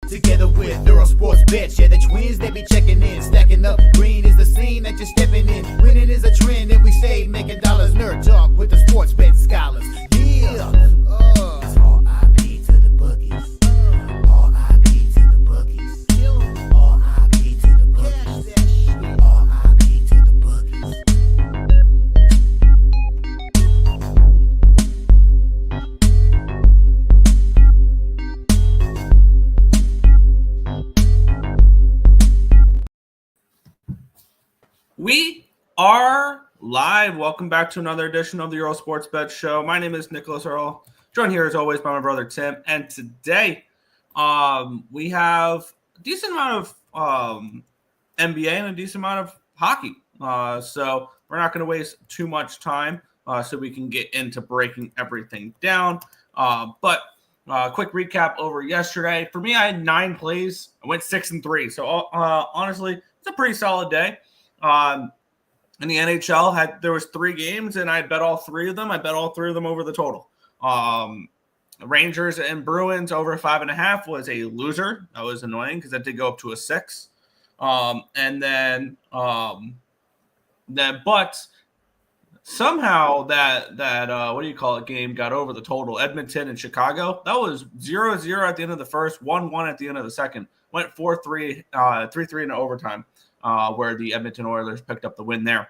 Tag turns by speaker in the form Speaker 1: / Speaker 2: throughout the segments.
Speaker 1: Together with Earle Sports Bets, yeah, the twins, they be checking in, stacking up. Green is the scene that you're stepping in. Winning is a trend, and we stay making dollars. Nerd talk with the sports bet scholars. Yeah, it's R.I.P. to the bookies. R.I.P. to the bookies. R.I.P. to the bookies. R.I.P. to the bookies.
Speaker 2: We are live. Welcome back to another edition of the Earle Sports Bet Show. My name is Nicholas Earle, joined here as always by my brother Tim. And today we have a decent amount of NBA and a decent amount of hockey. So we're not going to waste too much time so we can get into breaking everything down. But quick recap over yesterday. For me, I had 9 plays. I went 6-3. So honestly, it's a pretty solid day. In the NHL, there was 3 games, and I bet all 3 of them. I bet all 3 of them over the total. Rangers and Bruins over 5.5 was a loser. That was annoying because that did go up to a 6. But somehow that game got over the total. Edmonton and Chicago, that was 0-0 at the end of the first, 1-1 at the end of the second. Went 4-3, 3-3 in overtime. Where the Edmonton Oilers picked up the win there.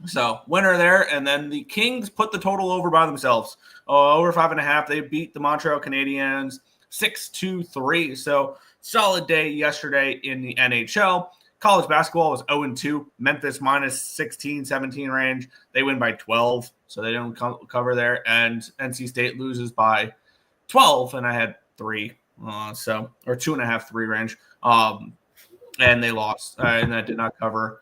Speaker 2: So winner there, and then the Kings put the total over by themselves. Over 5.5. They beat the Montreal Canadiens 6-3. So solid day yesterday in the NHL. College basketball was 0-2. Memphis minus 16, 17 range. They win by 12, so they don't cover there. And NC State loses by 12, and I had 3, or 2.5, 3 range. And they lost, and that did not cover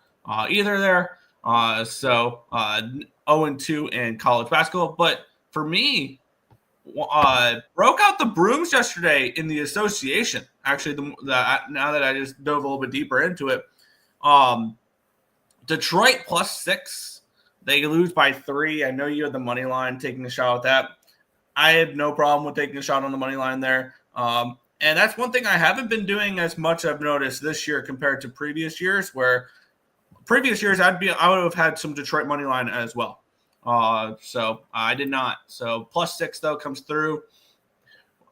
Speaker 2: either there. 0-2 in college basketball. But for me, broke out the brooms yesterday in the association. Actually, now that I just dove a little bit deeper into it, Detroit +6. They lose by 3. I know you had the money line taking a shot at that. I had no problem with taking a shot on the money line there. And that's one thing I haven't been doing as much, I've noticed this year compared to previous years, where previous years I would have had some Detroit money line as well. So I did not. So +6 though comes through.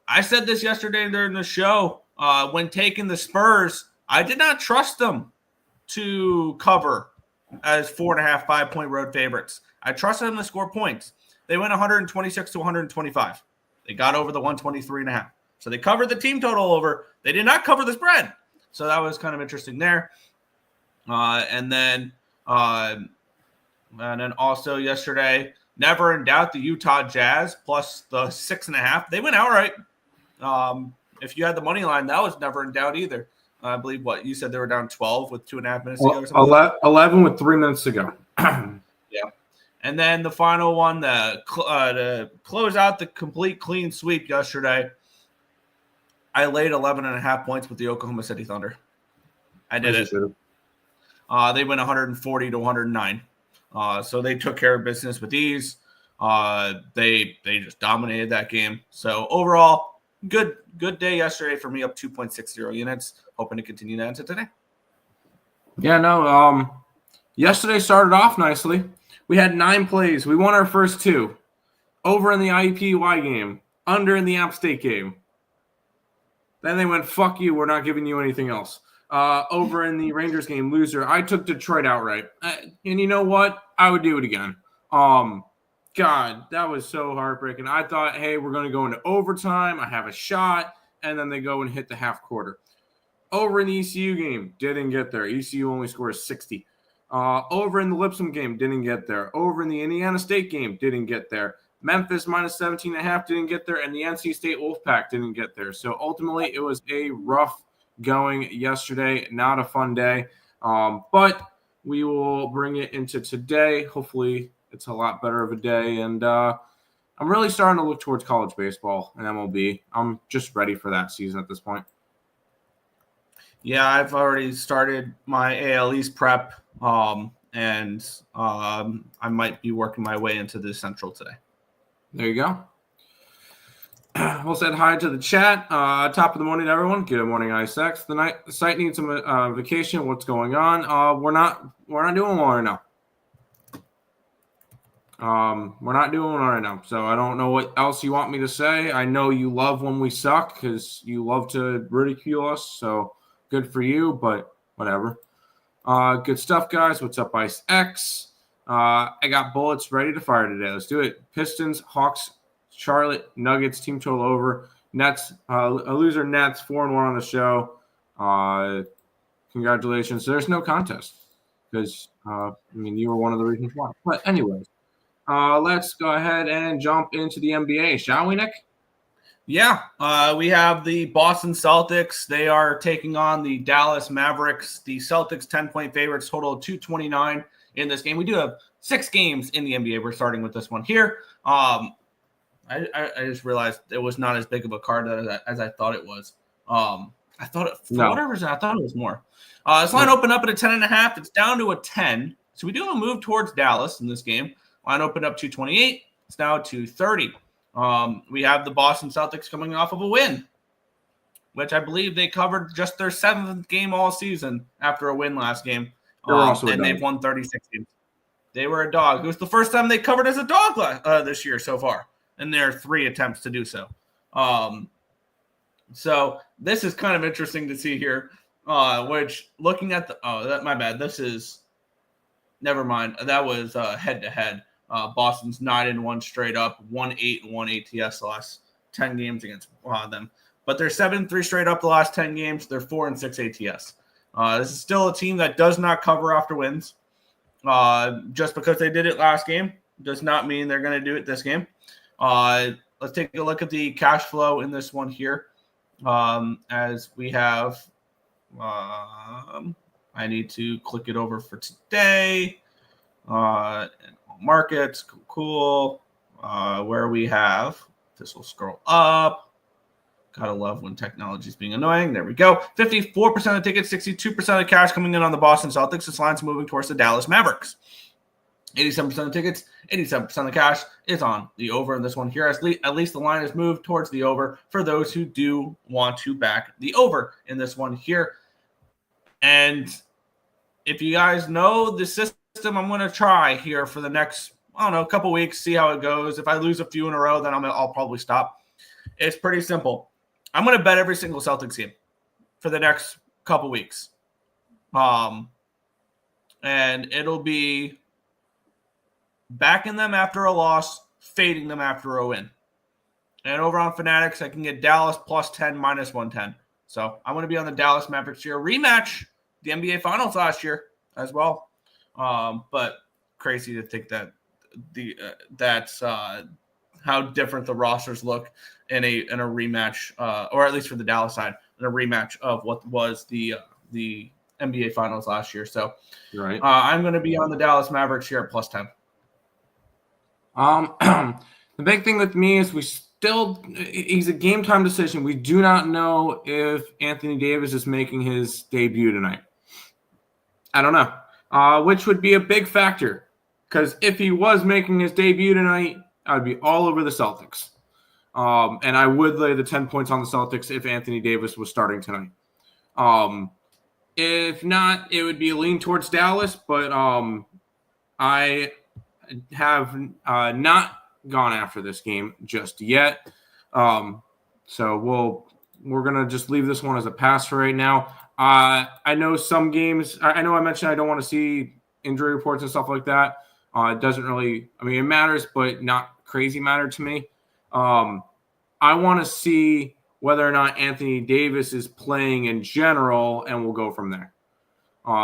Speaker 2: I said this yesterday during the show. When taking the Spurs, I did not trust them to cover as 4.5, 5-point road favorites. I trusted them to score points. They went 126 to 125. They got over the 123.5. So they covered the team total over. They did not cover the spread. So that was kind of interesting there. And then also yesterday, never in doubt, the Utah Jazz plus the 6.5. They went outright. If you had the money line, that was never in doubt either. I believe you said they were down 12 with 2.5 minutes to go. Or something
Speaker 3: 11 with 3 minutes to go.
Speaker 2: Yeah. And then the final one to close out the complete clean sweep yesterday. I laid 11.5 points with the Oklahoma City Thunder. I did it. They went 140 to 109. So they took care of business with ease. They just dominated that game. So overall, good day yesterday for me, up 2.60 units. Hoping to continue that into today.
Speaker 3: Yeah, no. Yesterday started off nicely. We had 9 plays. We won our first 2. Over in the IUPUI game. Under in the App State game. Then they went, fuck you, we're not giving you anything else. Over in the Rangers game, loser. I took Detroit outright. And you know what? I would do it again. God, that was so heartbreaking. I thought, hey, we're going to go into overtime. I have a shot. And then they go and hit the half quarter. Over in the ECU game, didn't get there. ECU only scores 60. Over in the Lipscomb game, didn't get there. Over in the Indiana State game, didn't get there. Memphis minus 17.5 didn't get there, and the NC State Wolfpack didn't get there. So ultimately, it was a rough going yesterday. Not a fun day, but we will bring it into today. Hopefully, it's a lot better of a day, and I'm really starting to look towards college baseball and MLB. I'm just ready for that season at this point.
Speaker 2: Yeah, I've already started my AL East prep, and I might be working my way into the Central today.
Speaker 3: There you go. we'll say hi to the chat. Top of the morning, everyone. Good morning, ISX. The site needs some vacation. What's going on? We're not doing one right now. We're not doing one right now. So I don't know what else you want me to say. I know you love when we suck because you love to ridicule us. So good for you, but whatever. Good stuff, guys. What's up, Ice X? I got bullets ready to fire today. Let's do it. Pistons, Hawks, Charlotte, Nuggets, team total over. Nets, a loser Nets, 4-1 on the show. Congratulations. There's no contest because, you were one of the reasons why. But anyways, let's go ahead and jump into the NBA, shall we, Nick?
Speaker 2: Yeah, we have the Boston Celtics. They are taking on the Dallas Mavericks. The Celtics 10-point favorites, total of 229 in this game. We do have 6 games in the NBA. We're starting with this one here. I just realized it was not as big of a card as I thought it was. I thought it was more. This line opened up at a 10.5. It's down to a 10. So we do have a move towards Dallas in this game. Line opened up 228. It's now 230. We have the Boston Celtics coming off of a win, which I believe they covered just their 7th game all season after a win last game. And they've won 36 games. They were a dog. It was the first time they covered as a dog this year so far, in their 3 attempts to do so. So this is kind of interesting to see here, which looking at my bad. This is, never mind. That was head-to-head. Boston's 9-1 straight up, 1-8-1 ATS the last 10 games against them. But they're 7-3 straight up the last 10 games. They're 4-6 ATS. This is still a team that does not cover after wins. Just because they did it last game does not mean they're going to do it this game. Let's take a look at the cash flow in this one here. As we have, I need to click it over for today. Markets, cool. Where we have, this will scroll up. Gotta love when technology is being annoying. There we go. 54% of tickets, 62% of cash coming in on the Boston Celtics. This line's moving towards the Dallas Mavericks. 87% of tickets, 87% of cash is on the over in this one here. At least the line is moved towards the over for those who do want to back the over in this one here. And if you guys know the system, I'm going to try here for the next, couple weeks, see how it goes. If I lose a few in a row, then I'll probably stop. It's pretty simple. I'm going to bet every single Celtics game for the next couple weeks. And it'll be backing them after a loss, fading them after a win. And over on Fanatics, I can get Dallas plus 10, minus 110. So I'm going to be on the Dallas Mavericks here. Rematch the NBA Finals last year as well. But crazy to think that that's how different the rosters look in a rematch, or at least for the Dallas side, in a rematch of what was the NBA Finals last year. So,
Speaker 3: right.
Speaker 2: I'm going to be on the Dallas Mavericks here at plus 10.
Speaker 3: The big thing with me is he's a game time decision. We do not know if Anthony Davis is making his debut tonight. I don't know. Which would be a big factor, because if he was making his debut tonight, I would be all over the Celtics. And I would lay the 10 points on the Celtics if Anthony Davis was starting tonight. If not, it would be a lean towards Dallas, but I have not gone after this game just yet. So we're going to just leave this one as a pass for right now. I know some games, I know I mentioned I don't want to see injury reports and stuff like that. It doesn't really, it matters, but not crazy matter to me. I want to see whether or not Anthony Davis is playing in general, and we'll go from there.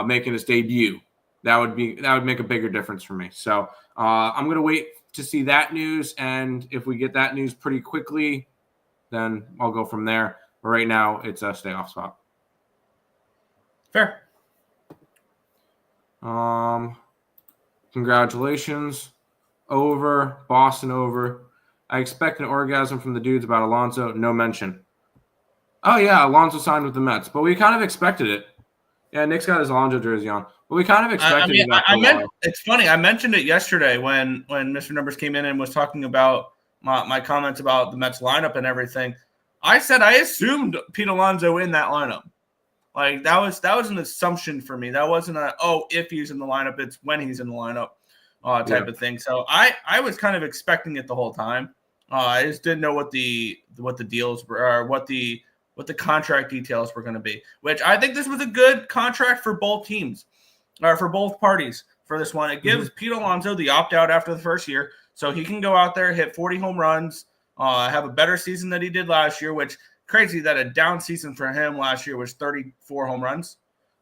Speaker 3: Making his debut. That would make a bigger difference for me. So I'm going to wait to see that news, and if we get that news pretty quickly, then I'll go from there. But right now, it's a stay off spot.
Speaker 2: Fair.
Speaker 3: Congratulations. Over. Boston over. I expect an orgasm from the dudes about Alonso. No mention. Oh, yeah, Alonso signed with the Mets. But we kind of expected it. Yeah, Nick's got his Alonso jersey on. But we kind of expected it.
Speaker 2: It's funny. I mentioned it yesterday when Mr. Numbers came in and was talking about my comments about the Mets lineup and everything, I said I assumed Pete Alonso in that lineup. Like that was an assumption for me. That wasn't if he's in the lineup, it's when he's in the lineup type of thing. So I was kind of expecting it the whole time. I just didn't know what the deals were, or what the contract details were going to be. Which I think this was a good contract for both teams, or for both parties for this one. It gives Pete Alonso the opt out after the first year, so he can go out there, hit 40 home runs, have a better season than he did last year. Which crazy that a down season for him last year was 34 home runs.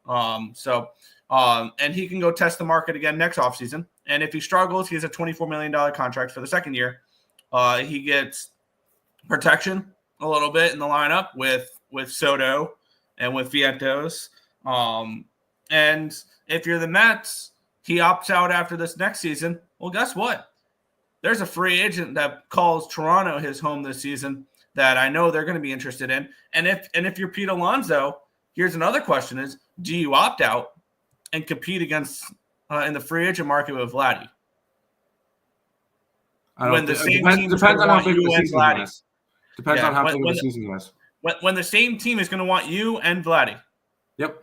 Speaker 2: And he can go test the market again next offseason. And if he struggles, he has a $24 million contract for the second year. He gets protection a little bit in the lineup with Soto and with Vientos. And if you're the Mets, he opts out after this next season. Well, guess what? There's a free agent that calls Toronto his home this season that I know they're going to be interested in. And if you're Pete Alonso, here's another question is, do you opt out and compete against in the free agent market with Vladdy? When the same team
Speaker 3: depends on how big the season
Speaker 2: Vladdy.
Speaker 3: was. Depends on how big the season was.
Speaker 2: When the same team is going to want you and Vladdy.
Speaker 3: Yep.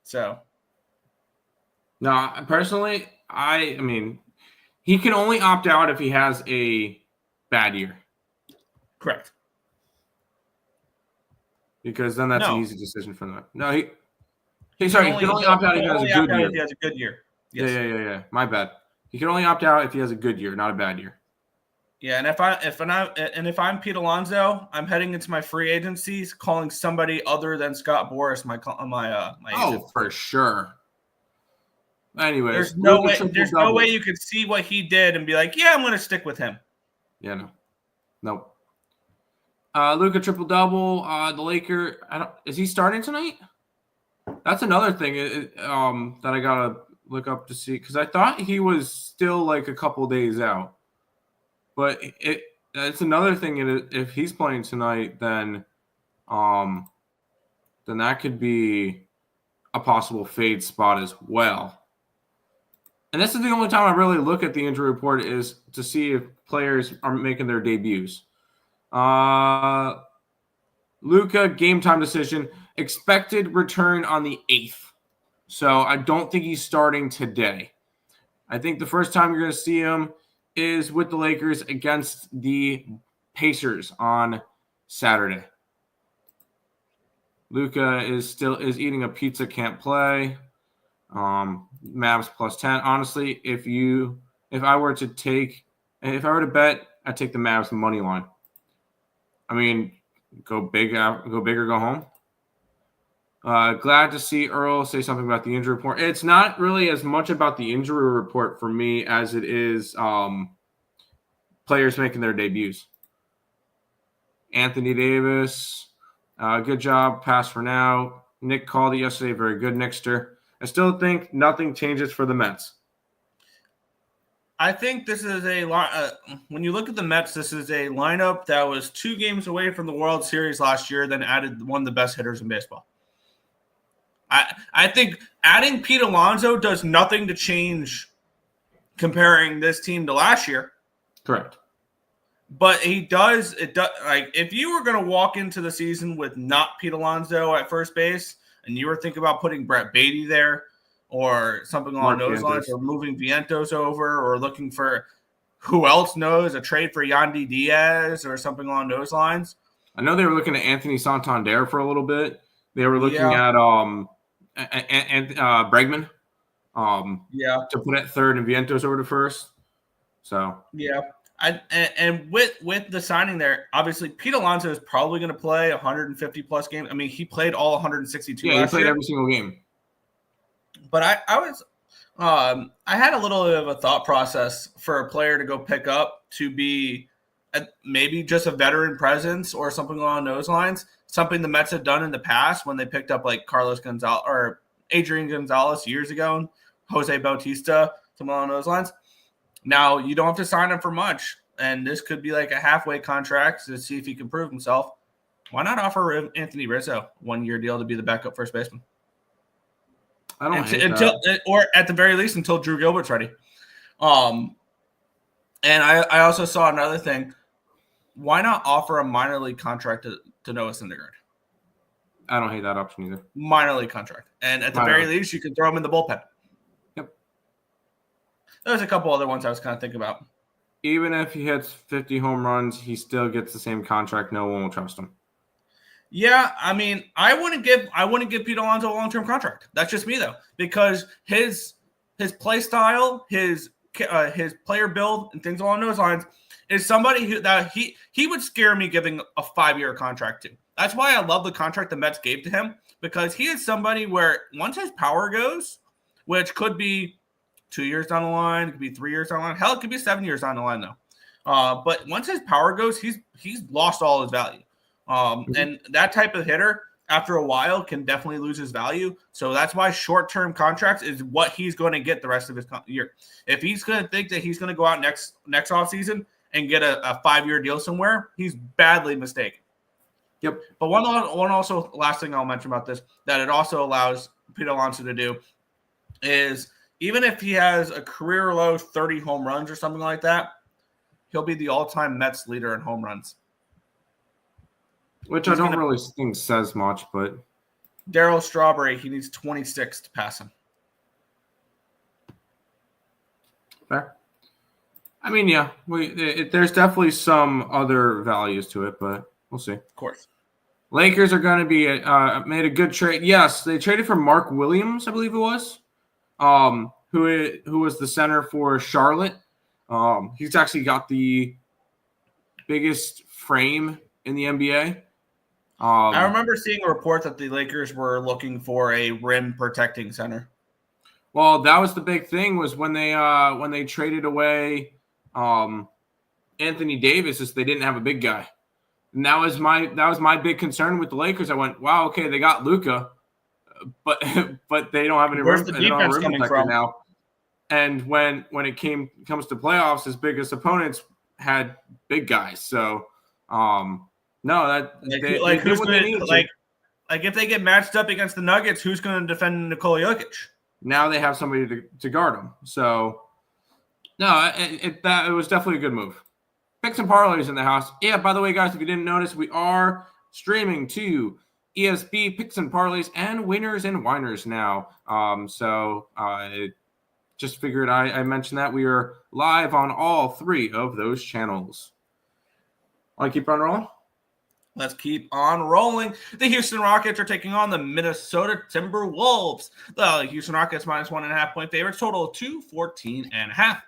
Speaker 2: So.
Speaker 3: No, personally, I mean, he can only opt out if he has a bad year.
Speaker 2: Correct.
Speaker 3: Because then that's an easy decision for them. No, he can only
Speaker 2: opt out if he has a good year. If he has a good year. Yes.
Speaker 3: Yeah. My bad. He can only opt out if he has a good year, not a bad year.
Speaker 2: Yeah, and if I'm Pete Alonso, I'm heading into my free agencies, calling somebody other than Scott Boras my agent.
Speaker 3: For sure. Anyways,
Speaker 2: there's no way you could see what he did and be like, yeah, I'm going to stick with him.
Speaker 3: Yeah, no. Luka triple-double. The Laker, is he starting tonight? That's another thing that I got to look up to see, because I thought he was still like a couple days out. But it's another thing. If he's playing tonight, then that could be a possible fade spot as well. And this is the only time I really look at the injury report, is to see if players are making their debuts. Luka, game time decision, expected return on the 8th. So I don't think he's starting today. I think the first time you're going to see him is with the Lakers against the Pacers on Saturday. Luka is eating a pizza, can't play. Mavs +10. Honestly, if I were to bet, I'd take the Mavs money line. I mean, go big or go home. Glad to see Earle say something about the injury report. It's not really as much about the injury report for me as it is players making their debuts. Anthony Davis, good job. Pass for now. Nick called it yesterday. Very good, Nickster. I still think nothing changes for the Mets.
Speaker 2: I think this is when you look at the Mets, this is a lineup that was 2 games away from the World Series last year, then added one of the best hitters in baseball. I think adding Pete Alonso does nothing to change comparing this team to last year.
Speaker 3: Correct.
Speaker 2: But it does like, if you were going to walk into the season with not Pete Alonso at first base, and you were thinking about putting Brett Beatty there or something along those lines, or moving Vientos over, or looking for who else knows, a trade for Yandy Diaz or something along those lines.
Speaker 3: I know they were looking at Anthony Santander for a little bit. They were looking at Bregman to put at third and Vientos over to first. So
Speaker 2: and with the signing there, obviously Pete Alonso is probably going to play 150 plus games. I mean, he played all 162.
Speaker 3: Yeah, he played every single game.
Speaker 2: But I had a little bit of a thought process for a player to go pick up to be maybe just a veteran presence or something along those lines. Something the Mets have done in the past when they picked up like Carlos Gonzalez or Adrian Gonzalez years ago, and Jose Bautista, something along those lines. Now, you don't have to sign him for much, and this could be like a halfway contract to see if he can prove himself. Why not offer Anthony Rizzo 1-year deal to be the backup first baseman?
Speaker 3: I don't hate that.
Speaker 2: Or at the very least until Drew Gilbert's ready. And I also saw another thing. why not offer a minor league contract to Noah Syndergaard?
Speaker 3: I don't hate that option either.
Speaker 2: Minor league contract. And at the very least, you can throw him in the bullpen.
Speaker 3: Yep.
Speaker 2: There's a couple other ones I was kind of thinking about.
Speaker 3: Even if he hits 50 home runs, he still gets the same contract. No one will trust him.
Speaker 2: Yeah, I mean, I wouldn't give Pete Alonso a long-term contract. That's just me though, because his play style, his player build, and things along those lines is somebody that he would scare me giving a 5-year contract to. That's why I love the contract the Mets gave to him, because he is somebody where once his power goes, which could be 2 years down the line, it could be 3 years down the line, hell, it could be 7 years down the line though. But once his power goes, he's lost all his value. And that type of hitter, after a while, can definitely lose his value. So that's why short-term contracts is what he's going to get the rest of his year. If he's going to think that he's going to go out next offseason and get a 5-year deal somewhere, he's badly mistaken.
Speaker 3: Yep.
Speaker 2: But one also last thing I'll mention about this that it also allows Pete Alonso to do is even if he has a career low 30 home runs or something like that, he'll be the all-time Mets leader in home runs.
Speaker 3: Which I don't really think says much, but
Speaker 2: Darryl Strawberry, he needs 26 to pass him.
Speaker 3: Fair. I mean, yeah, there's definitely some other values to it, but we'll see.
Speaker 2: Of course.
Speaker 3: Lakers are going to be made a good trade. Yes, they traded for Mark Williams, I believe it was, who was the center for Charlotte. He's actually got the biggest frame in the NBA.
Speaker 2: I remember seeing a report that the Lakers were looking for a rim protecting center.
Speaker 3: Well, that was the big thing was when they traded away Anthony Davis, is they didn't have a big guy. And that was my big concern with the Lakers. I went, wow, okay, they got Luka, but they don't have any
Speaker 2: Where's
Speaker 3: rim,
Speaker 2: the defense
Speaker 3: rim
Speaker 2: coming
Speaker 3: protector
Speaker 2: from
Speaker 3: now. And when it comes to playoffs, his biggest opponents had big guys. So no, that
Speaker 2: who's going to like if they get matched up against the Nuggets, who's going to defend Nikola Jokic?
Speaker 3: Now they have somebody to guard him. So no, it was definitely a good move. Picks and Parleys in the house. Yeah, by the way, guys, if you didn't notice, we are streaming to ESB Picks and Parleys and Winners and Winers now. Just figured I mentioned that we are live on all 3 of those channels. Want to keep on rolling?
Speaker 2: Let's keep on rolling. The Houston Rockets are taking on the Minnesota Timberwolves. The Houston Rockets minus 1.5 point favorites, total of 214.5.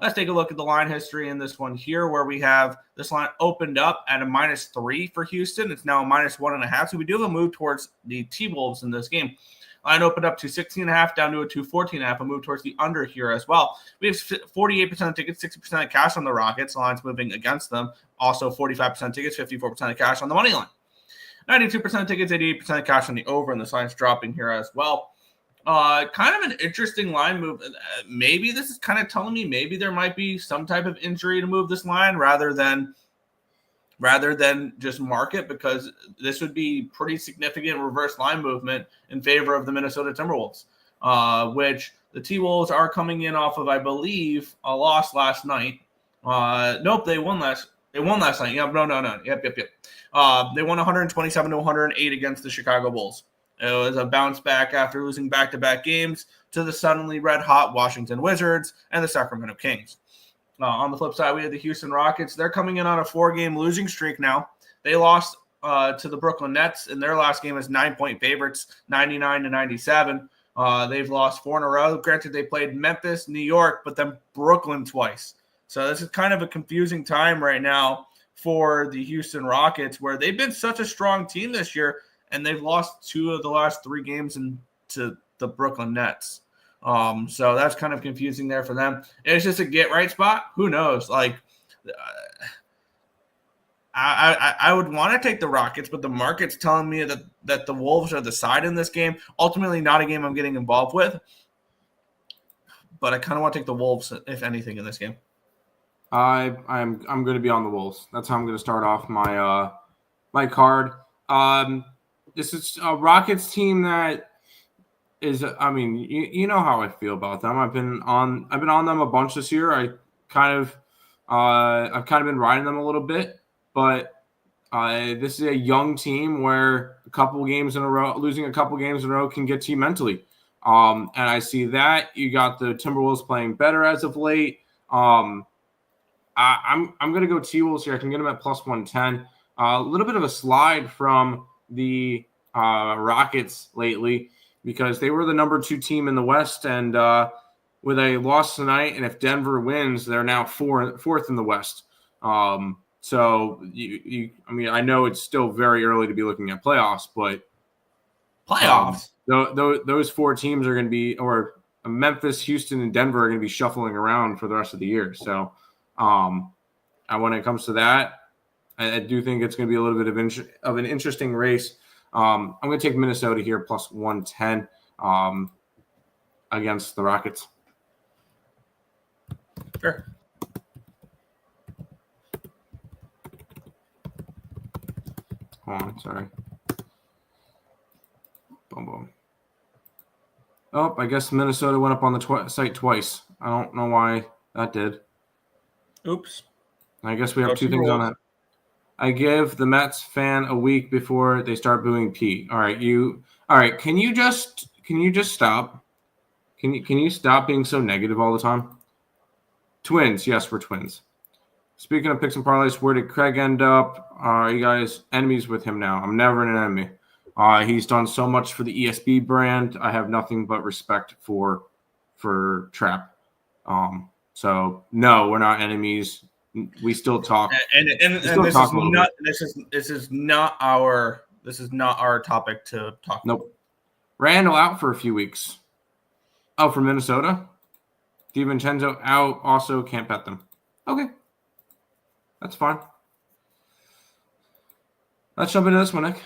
Speaker 2: Let's take a look at the line history in this one here, where we have this line opened up at a -3 for Houston. It's now a -1.5. So we do have a move towards the T-Wolves in this game. Line opened up to 16.5 down to a 214.5, a move towards the under here as well. We have 48% of tickets, 60% of cash on the Rockets. The line's moving against them. Also 45% tickets, 54% of cash on the money line. 92% of tickets, 88% of cash on the over, and this line's dropping here as well. Kind of an interesting line move. Maybe this is kind of telling me maybe there might be some type of injury to move this line rather than just market, because this would be pretty significant reverse line movement in favor of the Minnesota Timberwolves, which the T-Wolves are coming in off of, I believe, a loss last night. Nope, they won last night. Yep, no. Yep. They won 127-108 against the Chicago Bulls. It was a bounce back after losing back-to-back games to the suddenly red-hot Washington Wizards and the Sacramento Kings. On the flip side, we have the Houston Rockets. They're coming in on a 4-game losing streak now. They lost to the Brooklyn Nets in their last game as 9-point favorites, 99-97. They've lost 4 in a row. Granted, they played Memphis, New York, but then Brooklyn twice. So this is kind of a confusing time right now for the Houston Rockets, where they've been such a strong team this year, and they've lost 2 of the last 3 games to the Brooklyn Nets. So that's kind of confusing there for them. It's just a get right spot. Who knows? Like, I would want to take the Rockets, but the market's telling me that the Wolves are the side in this game. Ultimately, not a game I'm getting involved with, but I kind of want to take the Wolves, if anything, in this game.
Speaker 3: I'm going to be on the Wolves. That's how I'm going to start off my my card. This is a Rockets team that is, I mean, you know how I feel about them. I've been on them a bunch this year. I've kind of been riding them a little bit. but this is a young team where losing a couple games in a row can get to you mentally. And I see that you got the Timberwolves playing better as of late. I'm going to go T-Wolves here. I can get them at plus 110. A little bit of a slide from the Rockets lately because they were the number 2 team in the West, and with a loss tonight, and if Denver wins, they're now fourth in the West. So I know it's still very early to be looking at playoffs, but
Speaker 2: playoffs.
Speaker 3: Those 4 teams are going to be, or Memphis, Houston, and Denver are going to be shuffling around for the rest of the year. So, when it comes to that, I do think it's going to be a little bit of an interesting race. I'm going to take Minnesota here plus 110 against the Rockets.
Speaker 2: Sure.
Speaker 3: Hold on, sorry. Boom, boom. Oh, I guess Minnesota went up on the site twice. I don't know why that did.
Speaker 2: Oops.
Speaker 3: I guess we have 2 things on that. I give the Mets fan a week before they start booing Pete. All right. Can you just stop? Can you stop being so negative all the time? Twins. Yes, we're twins. Speaking of picks and parlays, where did Craig end up? Are you guys enemies with him now? I'm never an enemy. He's done so much for the ESB brand. I have nothing but respect for Trap. So no, we're not enemies. We still talk.
Speaker 2: And this is not our topic to talk.
Speaker 3: Nope. Randall out for a few weeks. Oh, for Minnesota? DiVincenzo out. Also can't bet them. Okay. That's fine. Let's jump into this one, Nick.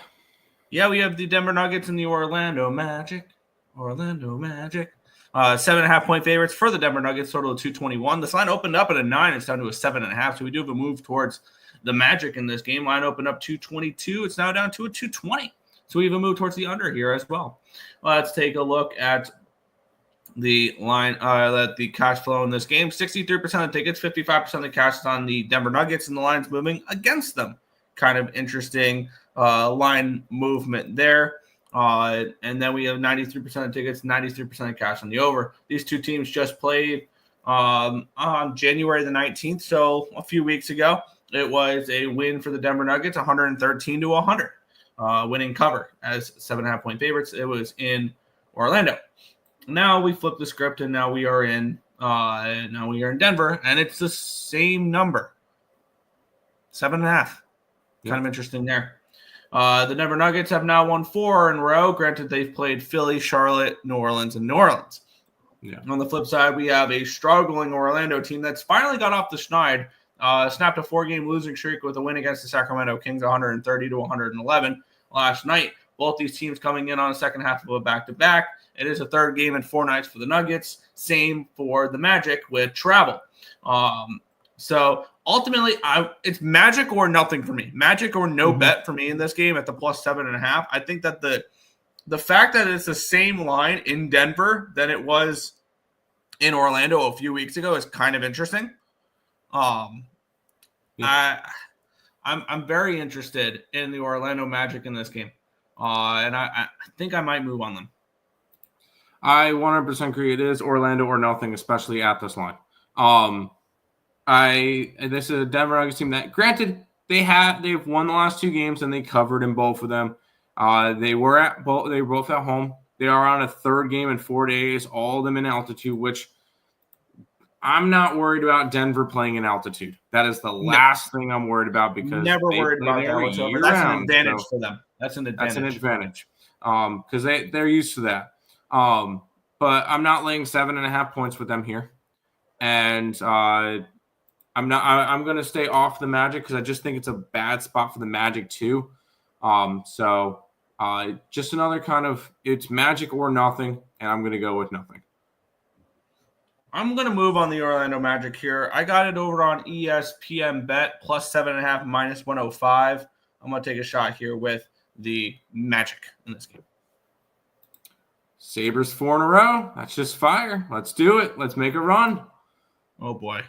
Speaker 2: Yeah, we have the Denver Nuggets and the Orlando Magic. 7.5 point favorites for the Denver Nuggets, total of 221. This line opened up at a 9. It's down to a 7.5. So we do have a move towards the Magic in this game. Line opened up 222. It's now down to a 220. So we have a move towards the under here as well. Let's take a look at the line, the cash flow in this game. 63% of tickets, 55% of the cash is on the Denver Nuggets, and the line's moving against them. Kind of interesting line movement there. And then we have 93% of tickets, 93% of cash on the over. These 2 teams just played on January the 19th, so a few weeks ago. It was a win for the Denver Nuggets, 113-100, winning cover as 7.5 point favorites. It was in Orlando. Now we flip the script, and now we are in Denver, and it's the same number, 7.5. Kind of interesting there. The Denver Nuggets have now won 4 in a row. Granted, they've played Philly, Charlotte, New Orleans, and New Orleans.
Speaker 3: Yeah.
Speaker 2: On the flip side, we have a struggling Orlando team that's finally got off the schneid, snapped a 4-game losing streak with a win against the Sacramento Kings, 130-111 last night. Both these teams coming in on the second half of a back-to-back. It is a 3rd game in 4 nights for the Nuggets. Same for the Magic with travel. So ultimately, it's Magic or nothing for me. Magic or no bet for me in this game at the plus 7.5. I think that the fact that it's the same line in Denver than it was in Orlando a few weeks ago is kind of interesting. I'm very interested in the Orlando Magic in this game, and I think I might move on them.
Speaker 3: I 100% agree. It is Orlando or nothing, especially at this line. This is a Denver Nuggets team that, granted, they've won the last 2 games and they covered in both of them. They were both at home. They are on a 3rd game in 4 days, all of them in altitude, which I'm not worried about Denver playing in altitude. That is the last thing I'm worried about because
Speaker 2: never worried about that whatsoever. That's an advantage for them. That's an advantage
Speaker 3: because they're used to that. But I'm not laying 7.5 points with them here, and I'm going to stay off the Magic because I just think it's a bad spot for the Magic too. So just another kind of, it's Magic or nothing, and I'm going to go with nothing.
Speaker 2: I'm going to move on the Orlando Magic here. I got it over on ESPN Bet plus 7.5 minus 105. I'm going to take a shot here with the Magic in this game.
Speaker 3: Sabres 4 in a row. That's just fire. Let's do it. Let's make a run.
Speaker 2: Oh, boy.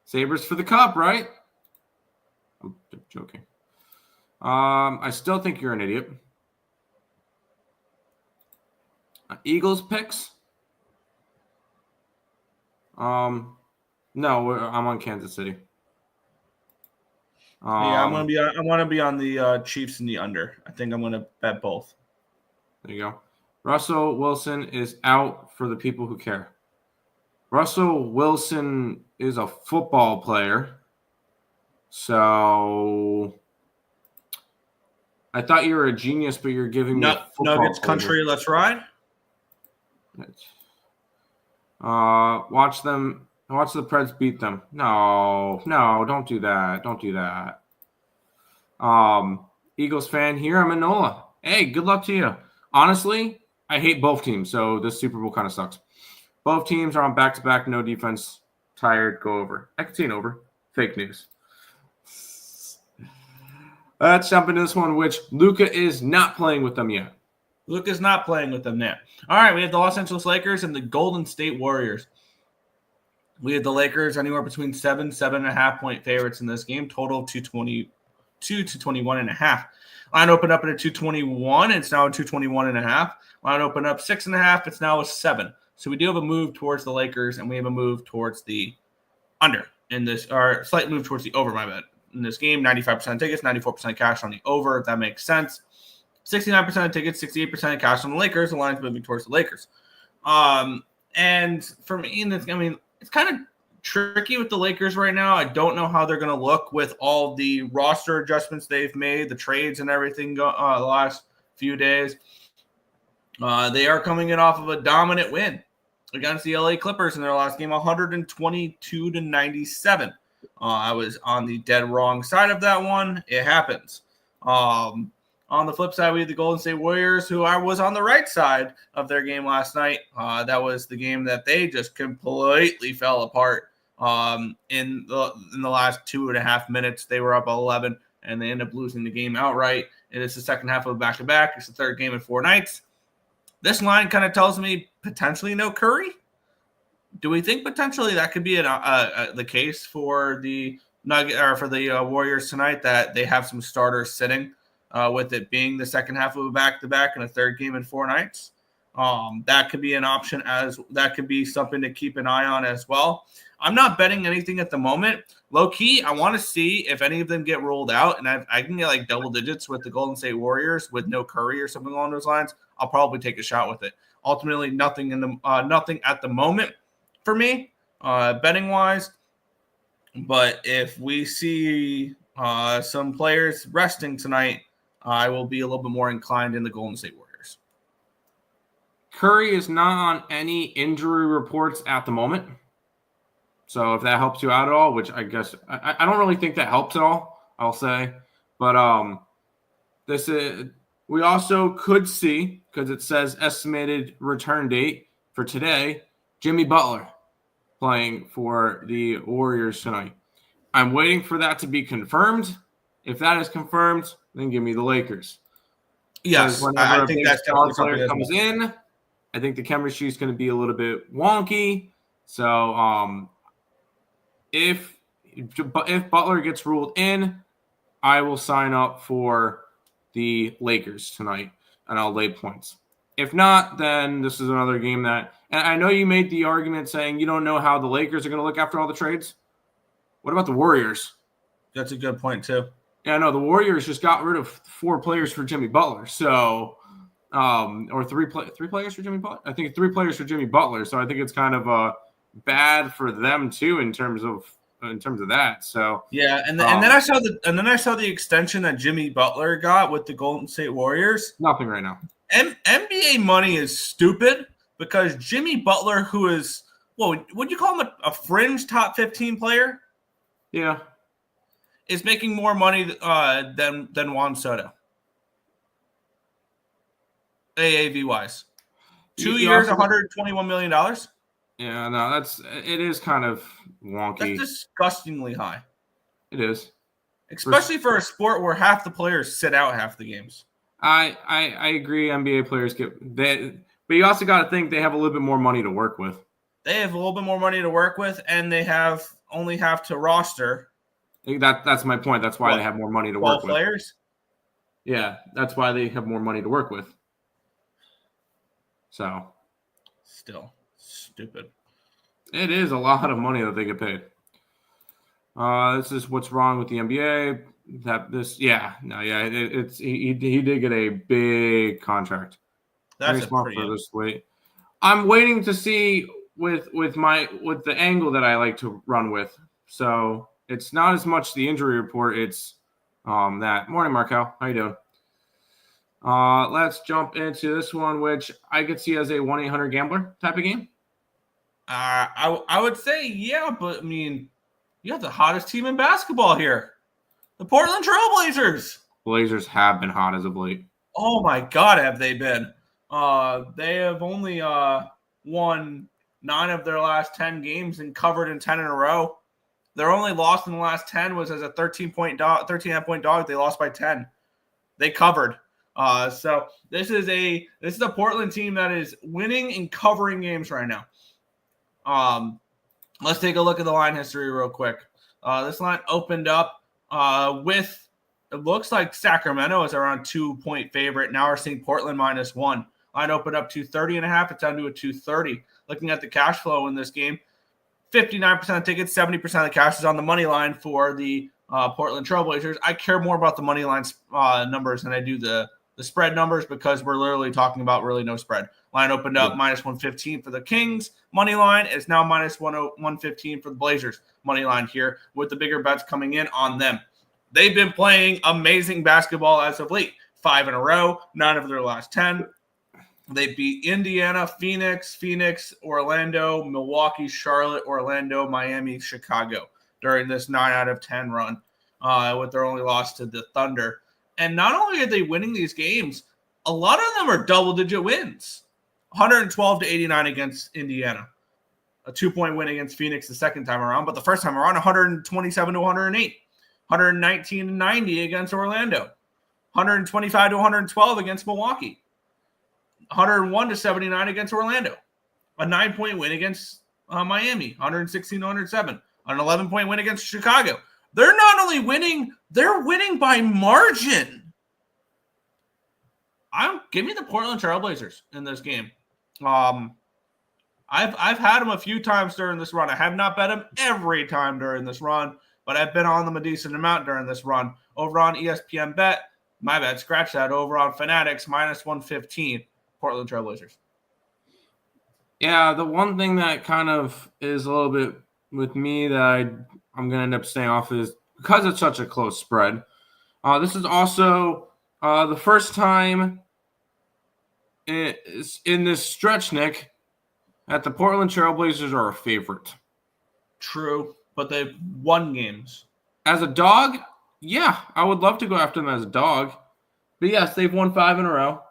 Speaker 3: Sabres for the cup, right? I'm joking. I still think you're an idiot. Eagles picks? No, I'm on Kansas City.
Speaker 2: Yeah, I'm gonna be on the Chiefs and the under. I think I'm gonna bet both.
Speaker 3: There you go. Russell Wilson is out for the people who care. Russell Wilson is a football player. So I thought you were a genius, but you're giving me a football
Speaker 2: Nuggets
Speaker 3: player.
Speaker 2: country, let's ride.
Speaker 3: Watch them. Watch the Preds beat them. No, don't do that. Don't do that. Eagles fan here. I'm in NOLA. Hey, good luck to you. Honestly, I hate both teams, so this Super Bowl kind of sucks. Both teams are on back-to-back, no defense. Tired, go over. I can see an over. Fake news. Let's jump into this one, which Luka is not playing with them yet.
Speaker 2: Luka's not playing with them yet. All right, we have the Los Angeles Lakers and the Golden State Warriors. We have the Lakers anywhere between 7.5 point favorites in this game. Total 222 to 21.5. Line opened up at a 221. It's now a 221.5. Line opened up 6.5. It's now a 7. So we do have a move towards the Lakers, and we have a move towards the under in this, or slight move towards the over, my bet. In this game, 95% tickets, 94% cash on the over, if that makes sense. 69% of tickets, 68% of cash on the Lakers. The line's moving towards the Lakers. And for me, in this, I mean, it's kind of tricky with the Lakers right now. I don't know how they're going to look with all the roster adjustments they've made, the trades and everything the last few days. They are coming in off of a dominant win against the LA Clippers in their last game, 122 to 97. I was on the dead wrong side of that one. It happens. On the flip side, we had the Golden State Warriors, who I was on the right side of their game last night. That was the game that they just completely fell apart. In the last 2.5 minutes, they were up 11, and they ended up losing the game outright. And it's the second half of a back-to-back. It's the third game in 4 nights. This line kind of tells me potentially no Curry. Do we think potentially that could be the case for the Warriors tonight, that they have some starters sitting? With it being the second half of a back-to-back and a third game in 4 nights. That could be an option, that could be something to keep an eye on as well. I'm not betting anything at the moment. Low-key, I want to see if any of them get rolled out, and I can get like double digits with the Golden State Warriors with no Curry or something along those lines. I'll probably take a shot with it. Ultimately, nothing at the moment for me, betting-wise. But if we see some players resting tonight, I will be a little bit more inclined in the Golden State Warriors.
Speaker 3: Curry is not on any injury reports at the moment. So if that helps you out at all, which I guess I don't really think that helps at all, I'll say. But this is, we also could see, because it says estimated return date for today, Jimmy Butler playing for the Warriors tonight. I'm waiting for that to be confirmed. If that is confirmed, then give me the Lakers.
Speaker 2: Yes, I think that's definitely something
Speaker 3: that comes in. I think the chemistry is going to be a little bit wonky. So if Butler gets ruled in, I will sign up for the Lakers tonight, and I'll lay points. If not, then this is another game that – and I know you made the argument saying you don't know how the Lakers are going to look after all the trades. What about the Warriors?
Speaker 2: That's a good point, too.
Speaker 3: Yeah, no, the Warriors just got rid of 4 players for Jimmy Butler. So, or 3 players for Jimmy Butler. I think 3 players for Jimmy Butler. So I think it's kind of bad for them too in terms of that. So
Speaker 2: yeah, and then I saw the extension that Jimmy Butler got with the Golden State Warriors.
Speaker 3: Nothing right now.
Speaker 2: NBA money is stupid because Jimmy Butler, who is would you call him a fringe top 15 player?
Speaker 3: Yeah.
Speaker 2: Is making more money than Juan Soto. AAV wise. 2 years, $121 million.
Speaker 3: Yeah, no, it is kind of wonky.
Speaker 2: That's disgustingly high.
Speaker 3: It is.
Speaker 2: Especially for a sport where half the players sit out half the games.
Speaker 3: I agree. NBA players but you also got to think they have a little bit more money to work with.
Speaker 2: They have a little bit more money to work with, and they only have to roster
Speaker 3: That's my point. That's why they have more money to work
Speaker 2: 12
Speaker 3: with.
Speaker 2: players?
Speaker 3: Yeah, that's why they have more money to work with. So
Speaker 2: Still stupid.
Speaker 3: it is a lot of money that they get paid. This is what's wrong with the NBA. He did get a big contract.
Speaker 2: That's
Speaker 3: Very
Speaker 2: a
Speaker 3: smart
Speaker 2: pretty.
Speaker 3: for this weight. I'm waiting to see with the angle that I like to run with. So it's not as much the injury report. It's that. Morning, Markel. How you doing? Let's jump into this one, which I could see as a 1-800-GAMBLER type of game.
Speaker 2: I would say, yeah, but I mean, you have the hottest team in basketball here, the Portland Trailblazers.
Speaker 3: Blazers have been hot as of late.
Speaker 2: Oh my God, have they been? They have only won 9 of their last 10 games and covered in 10 in a row. Their only loss in the last 10 was as a 13-point dog. They lost by 10. They covered. So this is a Portland team that is winning and covering games right now. Let's take a look at the line history real quick. This line opened up with, it looks like Sacramento is around 2-point favorite. Now we're seeing Portland -1. Line opened up 230.5. It's down to a 230. Looking at the cash flow in this game, 59% of tickets, 70% of the cash is on the money line for the Portland Trailblazers. I care more about the money line numbers than I do the spread numbers because we're literally talking about really no spread. Line opened up -115 for the Kings. Money line is now -115 for the Blazers. Money line here with the bigger bets coming in on them. They've been playing amazing basketball as of late. 5 in a row, 9 of their last 10. They beat Indiana, Phoenix, Orlando, Milwaukee, Charlotte, Orlando, Miami, Chicago during this 9 out of 10 run with their only loss to the Thunder. And not only are they winning these games, a lot of them are double-digit wins. 112-89 against Indiana. A 2-point win against Phoenix the second time around, but the first time around, 127-108. 119-90 against Orlando. 125-112 against Milwaukee. 101-79 against Orlando. A 9-point win against Miami. 116-107. An 11-point win against Chicago. They're not only winning, they're winning by margin. Give me the Portland Trailblazers in this game. I've had them a few times during this run. I have not bet them every time during this run, but I've been on them a decent amount during this run. Over on ESPN Bet, my bad, scratch that. Over on Fanatics, -115, Portland Trailblazers.
Speaker 3: Yeah, the one thing that kind of is a little bit with me that I'm going to end up staying off is because it's such a close spread. This is also the first time in this stretch, Nick, that the Portland Trailblazers are a favorite.
Speaker 2: True, but they've won games.
Speaker 3: As a dog, yeah, I would love to go after them as a dog. But yes, they've won 5 in a row.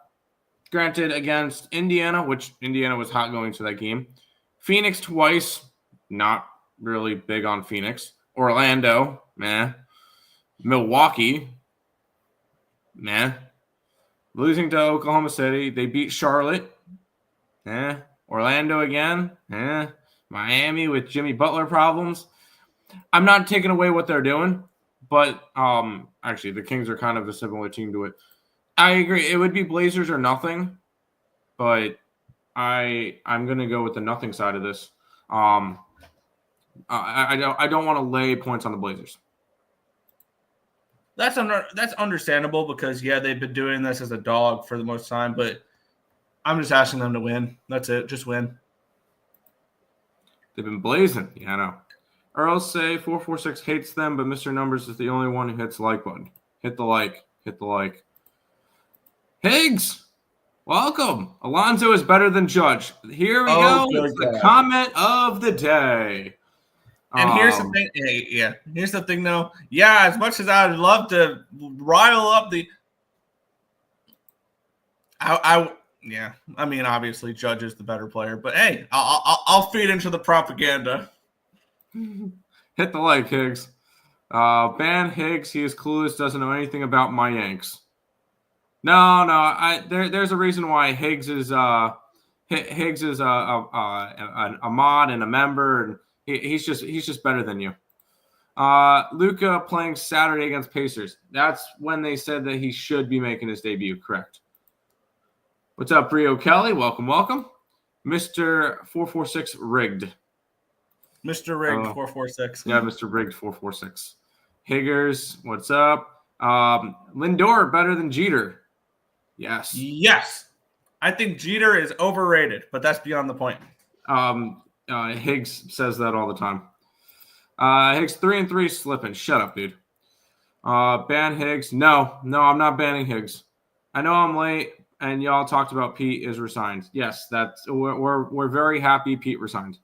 Speaker 3: Granted, against Indiana, which Indiana was hot going to that game. Phoenix twice, not really big on Phoenix. Orlando, meh. Milwaukee, meh. Losing to Oklahoma City. They beat Charlotte, Orlando again, Miami with Jimmy Butler problems. I'm not taking away what they're doing, but actually the Kings are kind of a similar team to it. I agree. It would be Blazers or nothing, but I'm going to go with the nothing side of this. I don't want to lay points on the Blazers.
Speaker 2: That's understandable because, yeah, they've been doing this as a dog for the most time, but I'm just asking them to win. That's it. Just win.
Speaker 3: They've been blazing. Yeah, I know. Earle say 446 hates them, but Mr. Numbers is the only one who hits the like button. Hit the like. Hit the like. Higgs, welcome. Alonzo is better than Judge. Here we go. It's the comment of the day.
Speaker 2: And here's the thing. Hey, here's the thing, though. Yeah, as much as I'd love to rile up the, I mean, obviously Judge is the better player, but hey, I'll feed into the propaganda.
Speaker 3: Hit the like, Higgs. Ban Higgs. He is clueless. Doesn't know anything about my Yanks. No. There's a reason why Higgs is a mod and a member, and he's just better than you. Luka playing Saturday against Pacers. That's when they said that he should be making his debut, correct? What's up, Rio Kelly? Welcome, welcome. Mr. 446 Rigged.
Speaker 2: Mr. Rigged 446.
Speaker 3: Yeah, Mr. Rigged 446. Higgers, what's up? Lindor better than Jeter. Yes.
Speaker 2: Yes. I think Jeter is overrated, but that's beyond the point.
Speaker 3: Higgs says that all the time. Higgs 3-3 slipping. Shut up, dude. Ban Higgs. No, I'm not banning Higgs. I know I'm late, and y'all talked about Pete is resigned. Yes, we're very happy Pete resigned.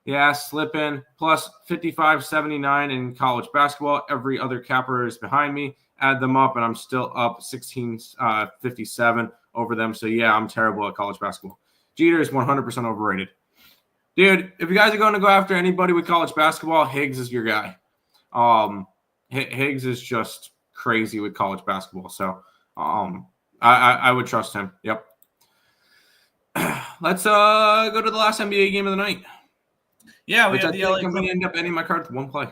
Speaker 3: Yeah, slipping plus 55-79 in college basketball. Every other capper is behind me. Add them up, and I'm still up 16-57 over them. So yeah, I'm terrible at college basketball. Jeter is 100% overrated. Dude, if you guys are going to go after anybody with college basketball, Higgs is your guy. Higgs is just crazy with college basketball. So I would trust him. Yep. Let's go to the last NBA game of the night.
Speaker 2: Yeah, we
Speaker 3: have
Speaker 2: the LA
Speaker 3: I'm going to end up ending my card with one play.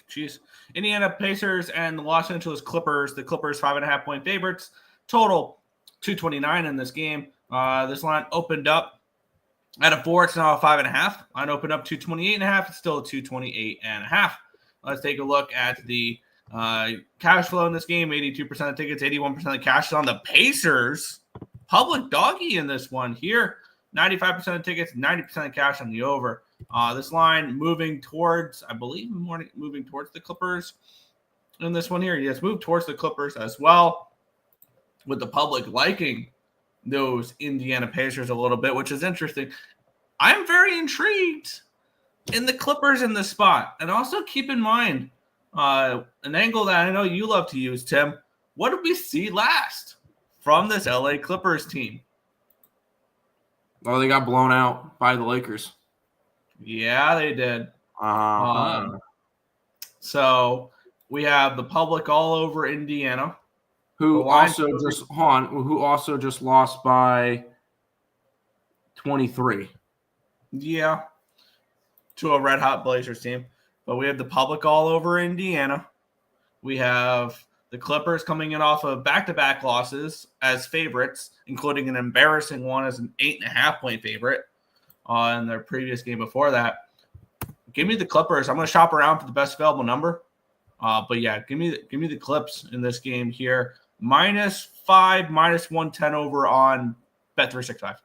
Speaker 2: Jeez. Indiana Pacers and the Los Angeles Clippers. The Clippers 5.5-point favorites. Total 229 in this game. This line opened up at a 4, it's now a 5.5. Line opened up 228.5. It's still a 228.5. Let's take a look at the cash flow in this game. 82% of tickets, 81% of cash is on the Pacers. Public doggy in this one here. 95% of tickets, 90% of cash on the over. This line moving towards, I believe, moving towards the Clippers in this one here. Yes, move towards the Clippers as well, with the public liking those Indiana Pacers a little bit, which is interesting. I'm very intrigued in the Clippers in this spot. And also keep in mind an angle that I know you love to use, Tim. What did we see last from this LA Clippers team?
Speaker 3: Oh, they got blown out by the Lakers.
Speaker 2: Yeah, they did.
Speaker 3: Uh-huh.
Speaker 2: So we have the public all over Indiana.
Speaker 3: Who also just lost by 23.
Speaker 2: Yeah, to a red hot Blazers team. But we have the public all over Indiana. We have the Clippers coming in off of back-to-back losses as favorites, including an embarrassing one as an 8.5-point favorite in their previous game before that. Give me the Clippers. I'm going to shop around for the best available number. But yeah, give me the Clips in this game here. -5, -110 over on Bet365.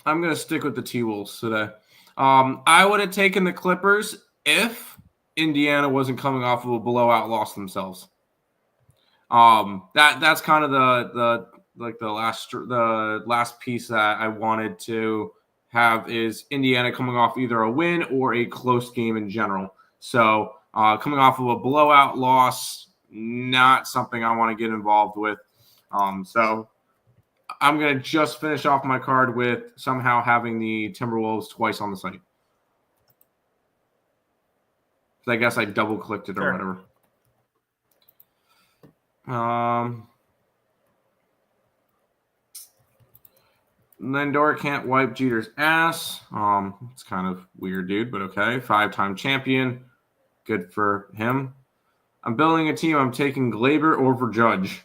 Speaker 3: I'm going to stick with the T-Wolves today. I would have taken the Clippers if Indiana wasn't coming off of a blowout loss themselves. That's kind of the last piece that I wanted to have is Indiana coming off either a win or a close game in general. So coming off of a blowout loss, not something I want to get involved with. So I'm going to just finish off my card with somehow having the Timberwolves twice on the site. So I guess I double-clicked it or whatever. Lindor can't wipe Jeter's ass. It's kind of weird, dude, but okay. 5-time champion. Good for him. I'm building a team. I'm taking Glaber over Judge.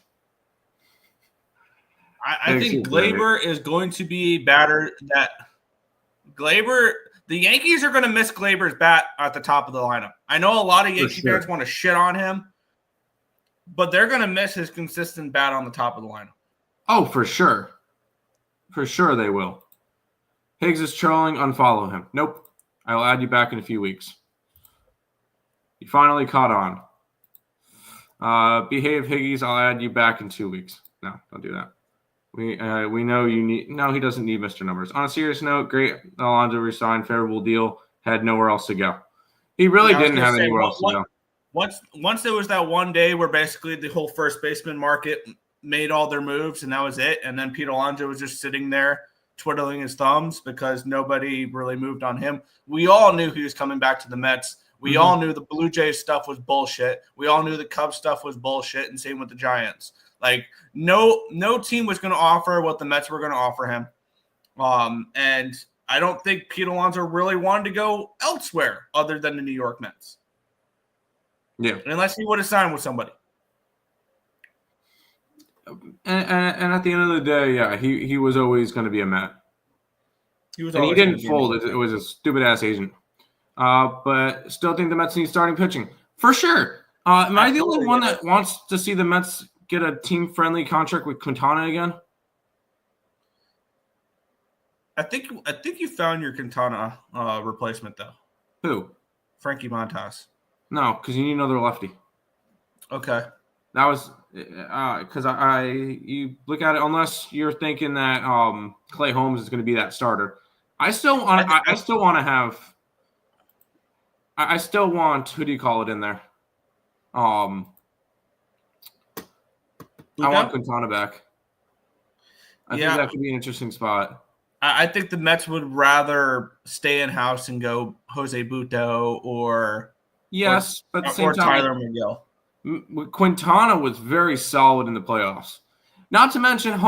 Speaker 2: I think Glaber is going to be batter that Glaber. The Yankees are going to miss Glaber's bat at the top of the lineup. I know a lot of Yankee fans want to shit on him, but they're going to miss his consistent bat on the top of the lineup.
Speaker 3: Oh, for sure. For sure they will. Higgs is trolling. Unfollow him. Nope. I'll add you back in a few weeks. You finally caught on. Behave, Higgies. I'll add you back in 2 weeks. No, don't do that. We know you need. No, he doesn't need Mr. Numbers. On a serious note, great. Alonzo resigned. Favorable deal. Had nowhere else to go. He really didn't have anywhere else to go.
Speaker 2: Once there was that one day where basically the whole first baseman market made all their moves and that was it. And then Pete Alonso was just sitting there twiddling his thumbs because nobody really moved on him. We all knew he was coming back to the Mets. We all knew the Blue Jays stuff was bullshit. We all knew the Cubs stuff was bullshit, and same with the Giants. Like no team was going to offer what the Mets were going to offer him. And I don't think Pete Alonso really wanted to go elsewhere other than the New York Mets.
Speaker 3: Yeah.
Speaker 2: Unless he would have signed with somebody.
Speaker 3: And at the end of the day, yeah, he was always going to be a Met.
Speaker 2: He
Speaker 3: didn't fold. It was a stupid-ass agent. But still think the Mets need starting pitching. For sure. Am I the only one that wants to see the Mets get a team-friendly contract with Quintana again?
Speaker 2: I think you found your Quintana replacement, though.
Speaker 3: Who?
Speaker 2: Frankie Montas.
Speaker 3: No, because you need another lefty.
Speaker 2: Okay.
Speaker 3: That was because you look at it, unless you're thinking that Clay Holmes is going to be that starter. I still want who do you call it in there? I want Quintana back. I think that could be an interesting spot.
Speaker 2: I think the Mets would rather stay in house and go Jose Butto or
Speaker 3: but at the same time,
Speaker 2: Tyler Miguel.
Speaker 3: Quintana was very solid in the playoffs. Not to mention,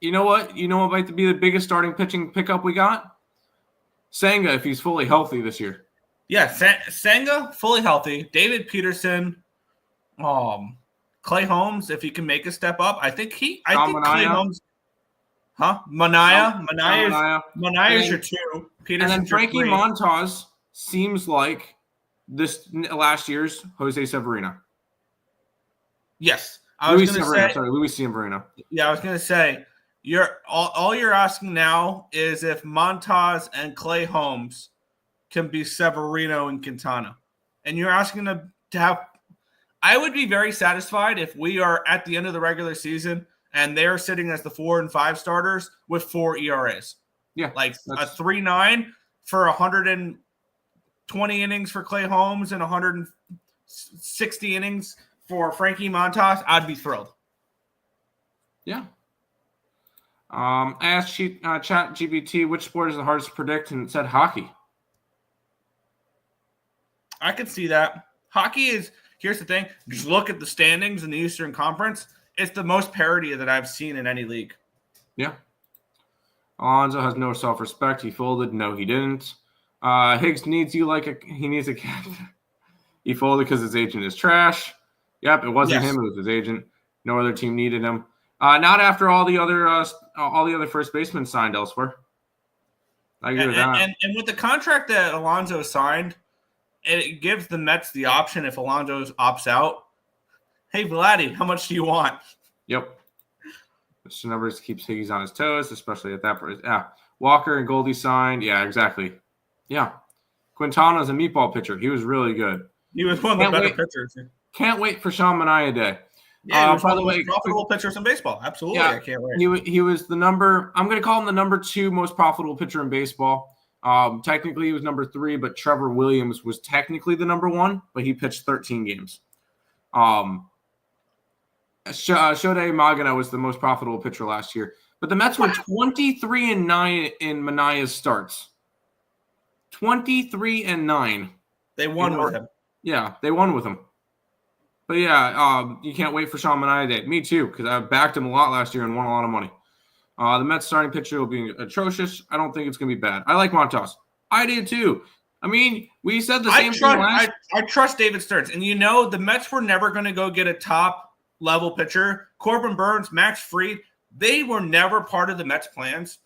Speaker 3: you know what might be the biggest starting pitching pickup we got? Senga, if he's fully healthy this year.
Speaker 2: Yeah, Senga fully healthy. David Peterson, Clay Holmes, if he can make a step up, I think Clay Holmes. Huh? Manaea is your two. Peterson's
Speaker 3: and then Frankie Montas seems like this last year's Jose Severino.
Speaker 2: Yes,
Speaker 3: Luis Severino.
Speaker 2: Yeah, I was going to say all you're asking now is if Montas and Clay Holmes can be Severino and Quintana, and you're asking to have. I would be very satisfied if we are at the end of the regular season and they're sitting as the 4 and 5 starters with 4 ERAs.
Speaker 3: Yeah,
Speaker 2: like a 3.9 for 120 innings for Clay Holmes and 160 innings for Frankie Montas. I'd be thrilled.
Speaker 3: Yeah. I asked ChatGPT which sport is the hardest to predict, and it said hockey.
Speaker 2: I could see that. Hockey is. Here's the thing. Just look at the standings in the Eastern Conference. It's the most parity that I've seen in any league.
Speaker 3: Yeah. Alonso has no self-respect. He folded. No, he didn't. Higgs needs you he needs a cat. He folded because his agent is trash. Yep, it wasn't him. It was his agent. No other team needed him. Not after all the other first basemen signed elsewhere. I agree with that.
Speaker 2: And with the contract that Alonso signed, it gives the Mets the option if Alonso opts out. Hey, Vladdy, how much do you want?
Speaker 3: Yep. Mr. Numbers keeps Higgies on his toes, especially at that point. Yeah. Walker and Goldie signed. Yeah, exactly. Yeah. Quintana's a meatball pitcher. He was really good.
Speaker 2: He was one of the better pitchers.
Speaker 3: Can't wait for Sean Manaea Day.
Speaker 2: Yeah, he was one of the most profitable pitchers in baseball. Absolutely. Yeah, I can't wait.
Speaker 3: He was I'm going to call him the number 2 most profitable pitcher in baseball. Technically, he was number 3, but Trevor Williams was technically the number 1, but he pitched 13 games. Shohei Magana was the most profitable pitcher last year, but the Mets were 23-9 in Manaea's starts. 23-9.
Speaker 2: They won with him.
Speaker 3: Yeah, they won with him. But yeah, you can't wait for Sean Manaea Day. Me too, because I backed him a lot last year and won a lot of money. The Mets starting pitcher will be atrocious. I don't think it's going to be bad. I like Montas. I did too. I mean, we said the same thing last.
Speaker 2: I trust David Stearns. And the Mets were never going to go get a top-level pitcher. Corbin Burns, Max Fried, they were never part of the Mets' plans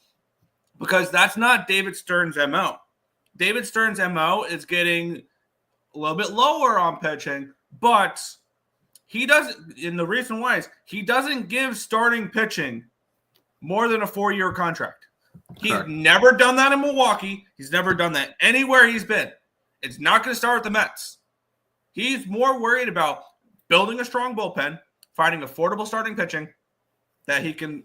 Speaker 2: because that's not David Stearns' MO. David Stearns' MO is getting a little bit lower on pitching, but he doesn't – and the reason why is he doesn't give starting pitching more than a 4-year contract. He's never done that in Milwaukee. He's never done that anywhere he's been. It's not going to start with the Mets. He's more worried about building a strong bullpen, finding affordable starting pitching that he can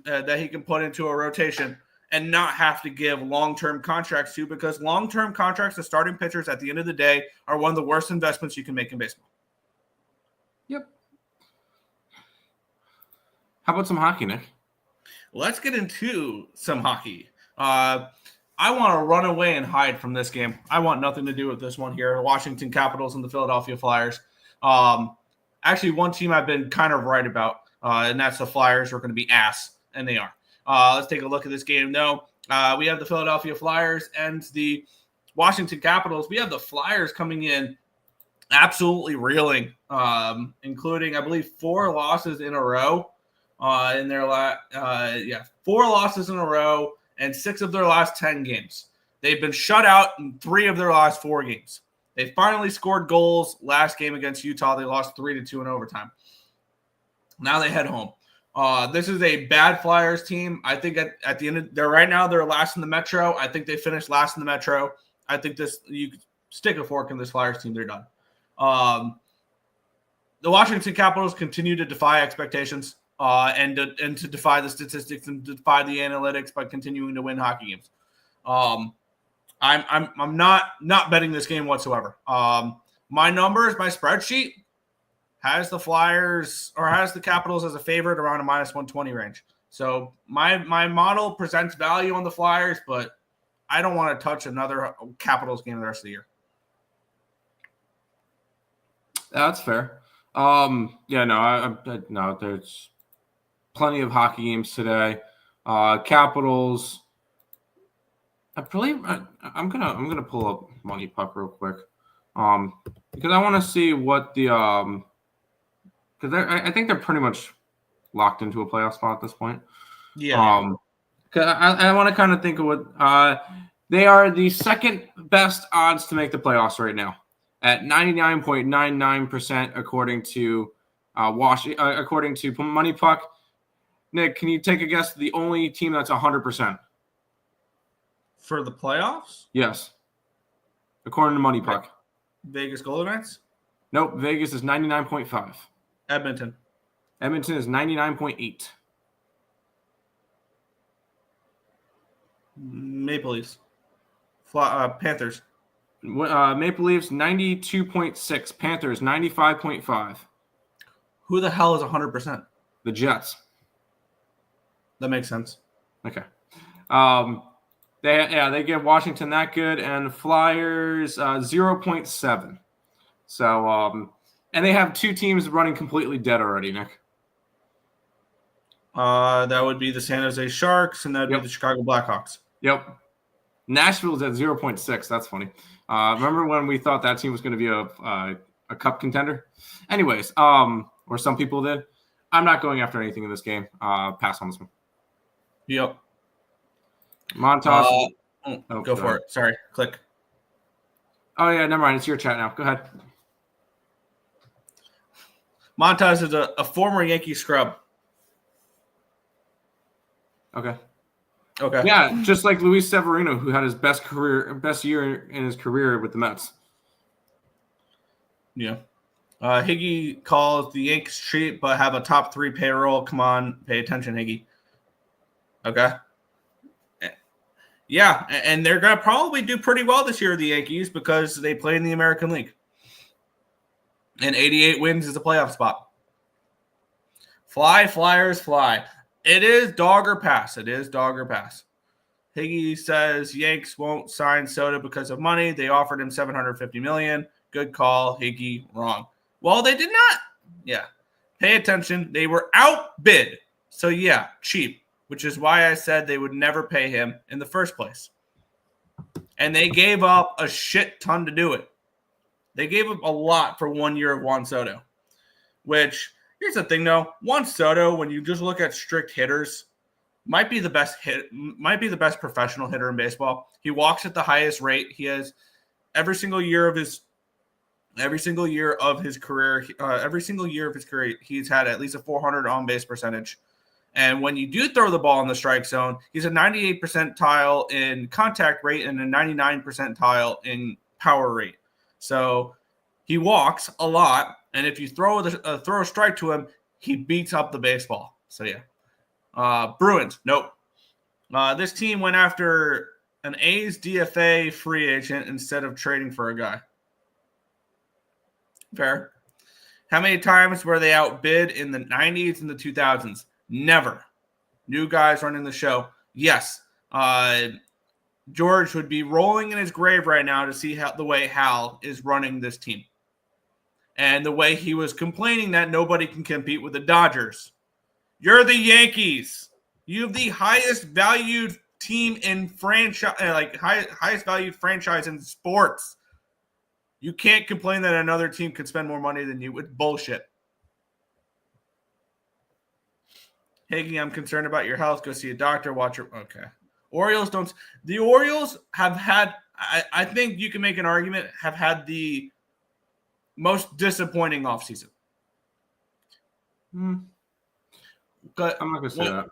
Speaker 2: put into a rotation and not have to give long-term contracts to, because long-term contracts to starting pitchers at the end of the day are one of the worst investments you can make in baseball.
Speaker 3: Yep. How about some hockey, Nick?
Speaker 2: Let's get into some hockey. I want to run away and hide from this game. I want nothing to do with this one here. The Washington Capitals and the Philadelphia Flyers. Actually, one team I've been kind of right about, and that's the Flyers are going to be ass, and they are. Let's take a look at this game, though. We have the Philadelphia Flyers and the Washington Capitals. We have the Flyers coming in absolutely reeling, including, I believe, 4 losses in a row. 4 losses in a row and 6 of their last 10 games. They've been shut out in 3 of their last 4 games. They finally scored goals last game against Utah. They lost 3-2 in overtime. Now they head home. This is a bad Flyers team. I think at the end of right now they're last in the Metro. I think they finished last in the Metro. I think you could stick a fork in this Flyers team. They're done. The Washington Capitals continue to defy expectations and to defy the statistics and defy the analytics by continuing to win hockey games. I'm not betting this game whatsoever. My numbers, my spreadsheet has the Flyers or has the Capitals as a favorite around a -120 range. So my model presents value on the Flyers, but I don't want to touch another Capitals game the rest of the year.
Speaker 3: That's fair. No, there's plenty of hockey games today. Capitals. I believe I'm gonna pull up Money Puck real quick, because I want to see what the because I think they're pretty much locked into a playoff spot at this point.
Speaker 2: Yeah.
Speaker 3: Because I want to kind of think of what they are the second best odds to make the playoffs right now at 99.99% according to according to Money Puck. Nick, can you take a guess? The only team that's 100%.
Speaker 2: For the playoffs?
Speaker 3: Yes. According to Money Puck.
Speaker 2: Vegas Golden Knights?
Speaker 3: Nope. Vegas is 99.5.
Speaker 2: Edmonton
Speaker 3: is 99.8.
Speaker 2: Maple Leafs. Panthers.
Speaker 3: Maple Leafs 92.6. Panthers 95.5.
Speaker 2: Who the hell is 100%?
Speaker 3: The Jets.
Speaker 2: That makes sense.
Speaker 3: Okay. They give Washington that good, and Flyers 0.7. So and they have 2 teams running completely dead already, Nick.
Speaker 2: That would be the San Jose Sharks, and that would be the Chicago Blackhawks.
Speaker 3: Yep. Nashville's at 0.6. That's funny. Remember when we thought that team was going to be a cup contender? Anyways, or some people did. I'm not going after anything in this game. Pass on this one.
Speaker 2: Yep.
Speaker 3: Montas.
Speaker 2: Go for it. Sorry. Click.
Speaker 3: Oh, yeah. Never mind. It's your chat now. Go ahead.
Speaker 2: Montas is a former Yankee scrub.
Speaker 3: Okay.
Speaker 2: Okay.
Speaker 3: Yeah, just like Luis Severino, who had his best year in his career with the Mets.
Speaker 2: Yeah. Higgy calls the Yankees cheap, but have a top 3 payroll. Come on, pay attention, Higgy. Okay. Yeah, and they're going to probably do pretty well this year, the Yankees, because they play in the American League. And 88 wins is a playoff spot. Fly, Flyers, fly. It is dog or pass. Higgy says Yanks won't sign Soda because of money. They offered him $750 million. Good call, Higgy. Wrong. Well, they did not. Yeah. Pay attention. They were outbid. So, yeah, cheap, which is why I said they would never pay him in the first place. And they gave up a shit ton to do it. They gave up a lot for 1 year of Juan Soto, which, here's the thing, though. Juan Soto, when you just look at strict hitters, might be the best professional hitter in baseball. He walks at the highest rate. He has every single year of his career, he's had at least a 400 on-base percentage. And when you do throw the ball in the strike zone, he's a 98 percentile in contact rate and a 99 percentile in power rate. So he walks a lot, and if you throw a strike to him, he beats up the baseball. So yeah. Bruins, nope. This team went after an A's DFA free agent instead of trading for a guy. Fair. How many times were they outbid in the 90s and the 2000s? Never. New guys running the show. Yes. George would be rolling in his grave right now to see the way Hal is running this team. And the way he was complaining that nobody can compete with the Dodgers. You're the Yankees. You have the highest valued team in franchise, like highest valued franchise in sports. You can't complain that another team could spend more money than you. It's bullshit. Higgy, I'm concerned about your health. Go see a doctor. Watch your. Okay. Orioles don't. The Orioles have had. I think you can make an argument. Have had the most disappointing offseason.
Speaker 3: I'm not gonna say that.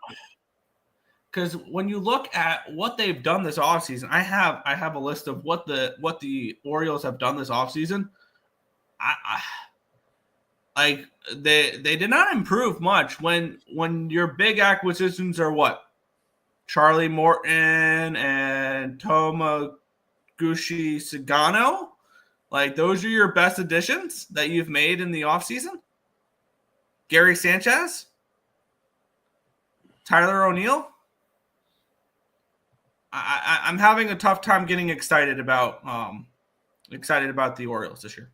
Speaker 2: Because when you look at what they've done this offseason, I have a list of what the Orioles have done this offseason. Like they did not improve much when your big acquisitions are what? Charlie Morton and Tomoguchi Sagano? Like those are your best additions that you've made in the offseason? Gary Sanchez? Tyler O'Neill? I'm having a tough time getting excited about the Orioles this year.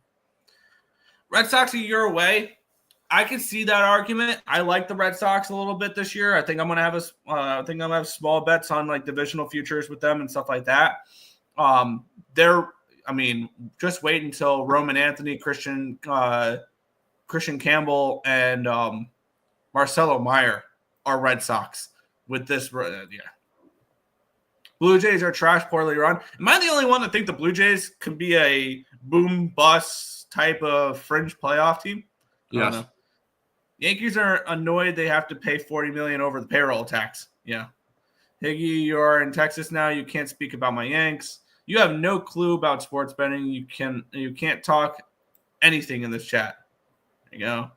Speaker 2: Red Sox a year away. I can see that argument. I like the Red Sox a little bit this year. I think I'm gonna have small bets on like divisional futures with them and stuff like that. Just wait until Roman Anthony, Christian Campbell, and Marcelo Meyer are Red Sox with this. Blue Jays are trash, poorly run. Am I the only one that think the Blue Jays could be a boom bust type of fringe playoff team?
Speaker 3: Yes.
Speaker 2: Yankees are annoyed they have to pay $40 million over the payroll tax. Yeah. Higgy, you are in Texas now. You can't speak about my Yanks. You have no clue about sports betting. You can't talk anything in this chat. There you go.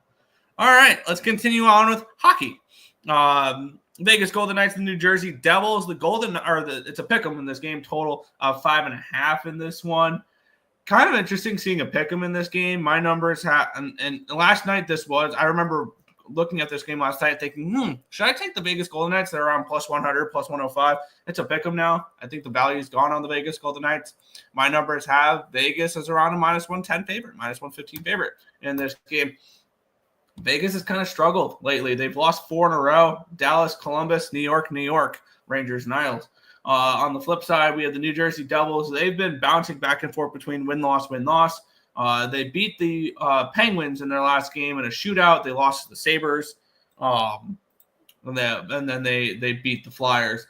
Speaker 2: All right, let's continue on with hockey. Vegas Golden Knights and New Jersey Devils. It's a pick'em in this game, total of 5.5 in this one. Kind of interesting seeing a pick'em in this game. My numbers and last night I remember looking at this game last night thinking, should I take the Vegas Golden Knights? They're around plus 100, plus 105. It's a pick'em now. I think the value's gone on the Vegas Golden Knights. My numbers have Vegas as around a minus 110 favorite, minus 115 favorite in this game. Vegas has kind of struggled lately. They've lost 4 in a row. Dallas, Columbus, New York, Rangers, and Isles. On the flip side, we have the New Jersey Devils. They've been bouncing back and forth between win-loss, win-loss. They beat the Penguins in their last game in a shootout. They lost to the Sabres. And then they beat the Flyers.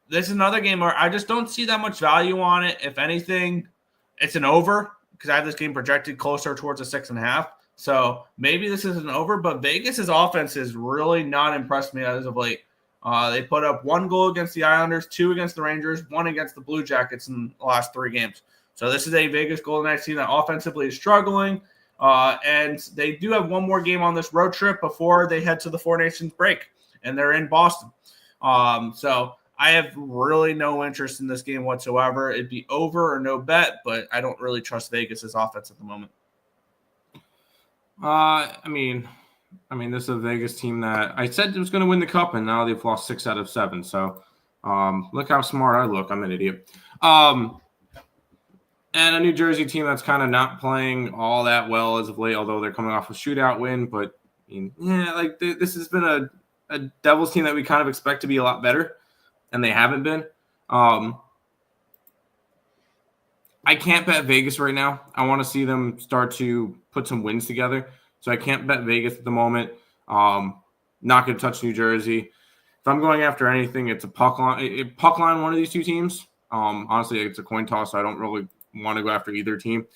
Speaker 2: This is another game where I just don't see that much value on it. If anything, it's an over because I have this game projected closer towards a 6.5. So maybe this isn't over, but Vegas's offense has really not impressed me as of late. They put up 1 goal against the Islanders, 2 against the Rangers, 1 against the Blue Jackets in the last 3 games. So this is a Vegas Golden Knights team that offensively is struggling, and they do have 1 more game on this road trip before they head to the Four Nations break, and they're in Boston. So I have really no interest in this game whatsoever. It'd be over or no bet, but I don't really trust Vegas's offense at the moment.
Speaker 3: This is a Vegas team that I said was going to win the cup, and now they've lost 6 out of 7. So, look how smart I look. I'm an idiot. And a New Jersey team that's kind of not playing all that well as of late, although they're coming off a shootout win. But this has been a Devils team that we kind of expect to be a lot better, and they haven't been. I can't bet Vegas right now. I want to see them start to put some wins together. So I can't bet Vegas at the moment. Not going to touch New Jersey. If I'm going after anything, it's a puck line one of these 2 teams. Honestly, it's a coin toss, so I don't really want to go after either team.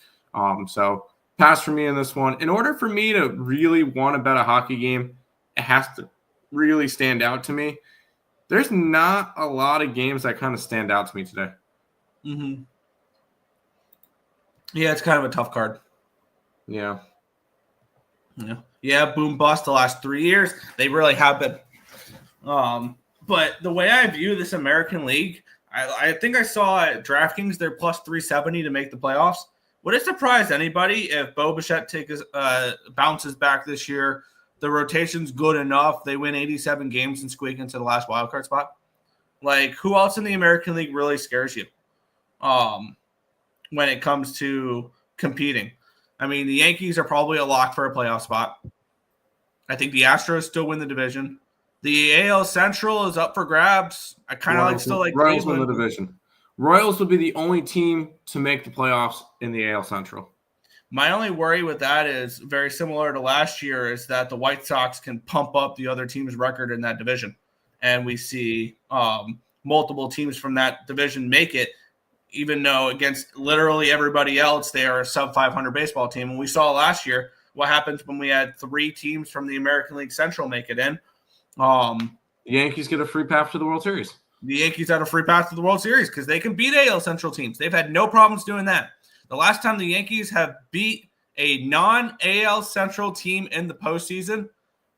Speaker 3: So pass for me in this one. In order for me to really want to bet a hockey game, it has to really stand out to me. There's not a lot of games that kind of stand out to me today.
Speaker 2: Mm-hmm. Yeah, it's kind of a tough card.
Speaker 3: Yeah.
Speaker 2: Yeah, boom bust the last 3 years. They really have been. But the way I view this American League, I think I saw at DraftKings they're plus 370 to make the playoffs. Would it surprise anybody if Bo Bichette bounces back this year? The rotation's good enough. They win 87 games and squeak into the last wildcard spot. Like, who else in the American League really scares you when it comes to competing? I mean, the Yankees are probably a lock for a playoff spot. I think the Astros still win the division. The AL Central is up for grabs. I kind of still like
Speaker 3: Royals win the
Speaker 2: Cleveland.
Speaker 3: division. Royals would be the only team to make the playoffs in the AL Central.
Speaker 2: My only worry with that is very similar to last year is that the White Sox can pump up the other team's record in that division. And we see multiple teams from that division make it, even though against literally everybody else, they are a sub-500 baseball team. And we saw last year what happens when we had 3 teams from the American League Central make it in.
Speaker 3: The Yankees get a free path to the World Series.
Speaker 2: The Yankees had a free path to the World Series because they can beat AL Central teams. They've had no problems doing that. The last time the Yankees have beat a non-AL Central team in the postseason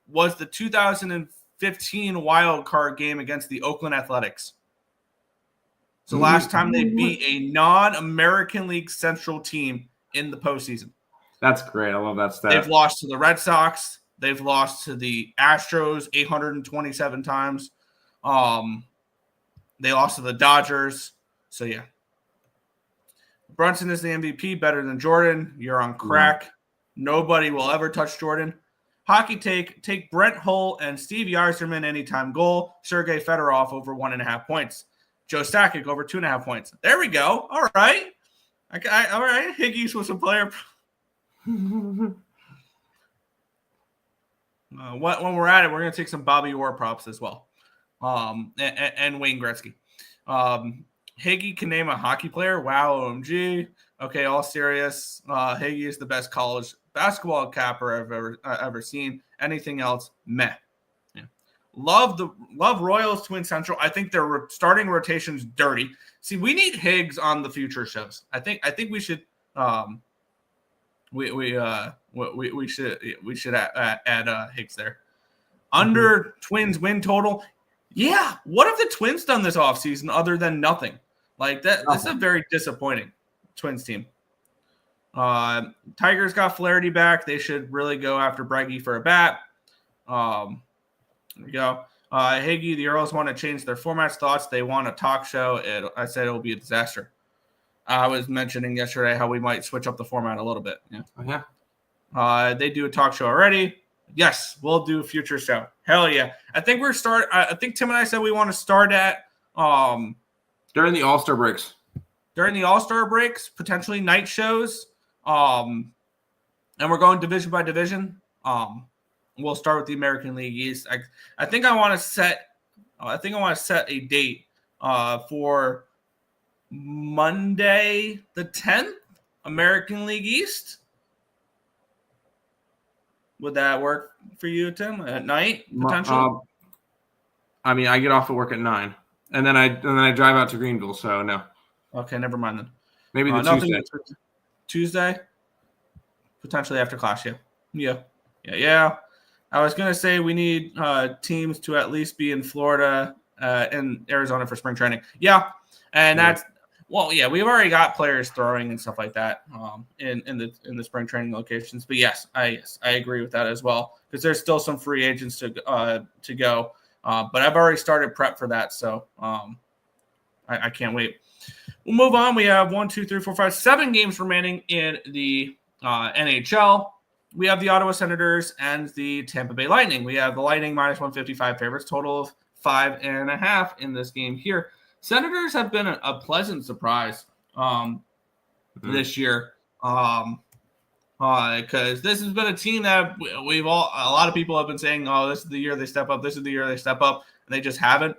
Speaker 2: was the 2015 wild card game against the Oakland Athletics. So last time they beat a non-American League Central team in the postseason.
Speaker 3: That's great. I love that stat.
Speaker 2: They've lost to the Red Sox. They've lost to the Astros 827 times. They lost to the Dodgers. So, yeah. Brunson is the MVP, better than Jordan. You're on crack. Yeah. Nobody will ever touch Jordan. Hockey take Brent Hull and Steve Yzerman anytime goal. Sergei Fedorov over 1.5 points. Joe Sakic over 2.5 points. There we go. All right. All right. Higgies was a player. When we're at it, we're going to take some Bobby Orr props as well. And Wayne Gretzky. Higgy can name a hockey player. Wow, OMG. Okay, all serious. Higgy is the best college basketball capper I've ever seen. Anything else, meh. Yeah. Love Royals to win Central. I think their starting rotation's dirty. See, we need Higgs on the future shows. I think we should we should add Higgs there. Under Twins win total. Yeah, what have the Twins done this offseason other than nothing? Like that, this is a very disappointing Twins team. Tigers got Flaherty back. They should really go after Breggy for a bat. There we go. Higgy, the Earls want to change their formats. Thoughts? They want a talk show. I said it will be a disaster. I was mentioning yesterday how we might switch up the format a little bit. Yeah.
Speaker 3: Oh, yeah.
Speaker 2: They do a talk show already. Yes, we'll do a future show. Hell yeah. I think I think Tim and I said we want to start at
Speaker 3: during the All-Star breaks.
Speaker 2: During the All-Star breaks, potentially night shows. And we're going division by division. We'll start with the American League East. I think I want to set a date for Monday the 10th, American League East. Would that work for you, Tim? At night, potentially?
Speaker 3: I mean, I get off at work at 9, and then I drive out to Greenville. So no.
Speaker 2: Okay, never mind then.
Speaker 3: Maybe the Tuesday.
Speaker 2: Tuesday, potentially after class. Yeah. I was gonna say we need teams to at least be in Florida and Arizona for spring training. Yeah, and that's. Well, yeah, we've already got players throwing and stuff like that in the spring training locations. But yes, I agree with that as well because there's still some free agents to go. But I've already started prep for that, so I can't wait. We'll move on. We have 7 games remaining in the NHL. We have the Ottawa Senators and the Tampa Bay Lightning. We have the Lightning minus 155 favorites, total of 5.5 in this game here. Senators have been a pleasant surprise this year because this has been a team that a lot of people have been saying, oh, this is the year they step up. This is the year they step up, and they just haven't.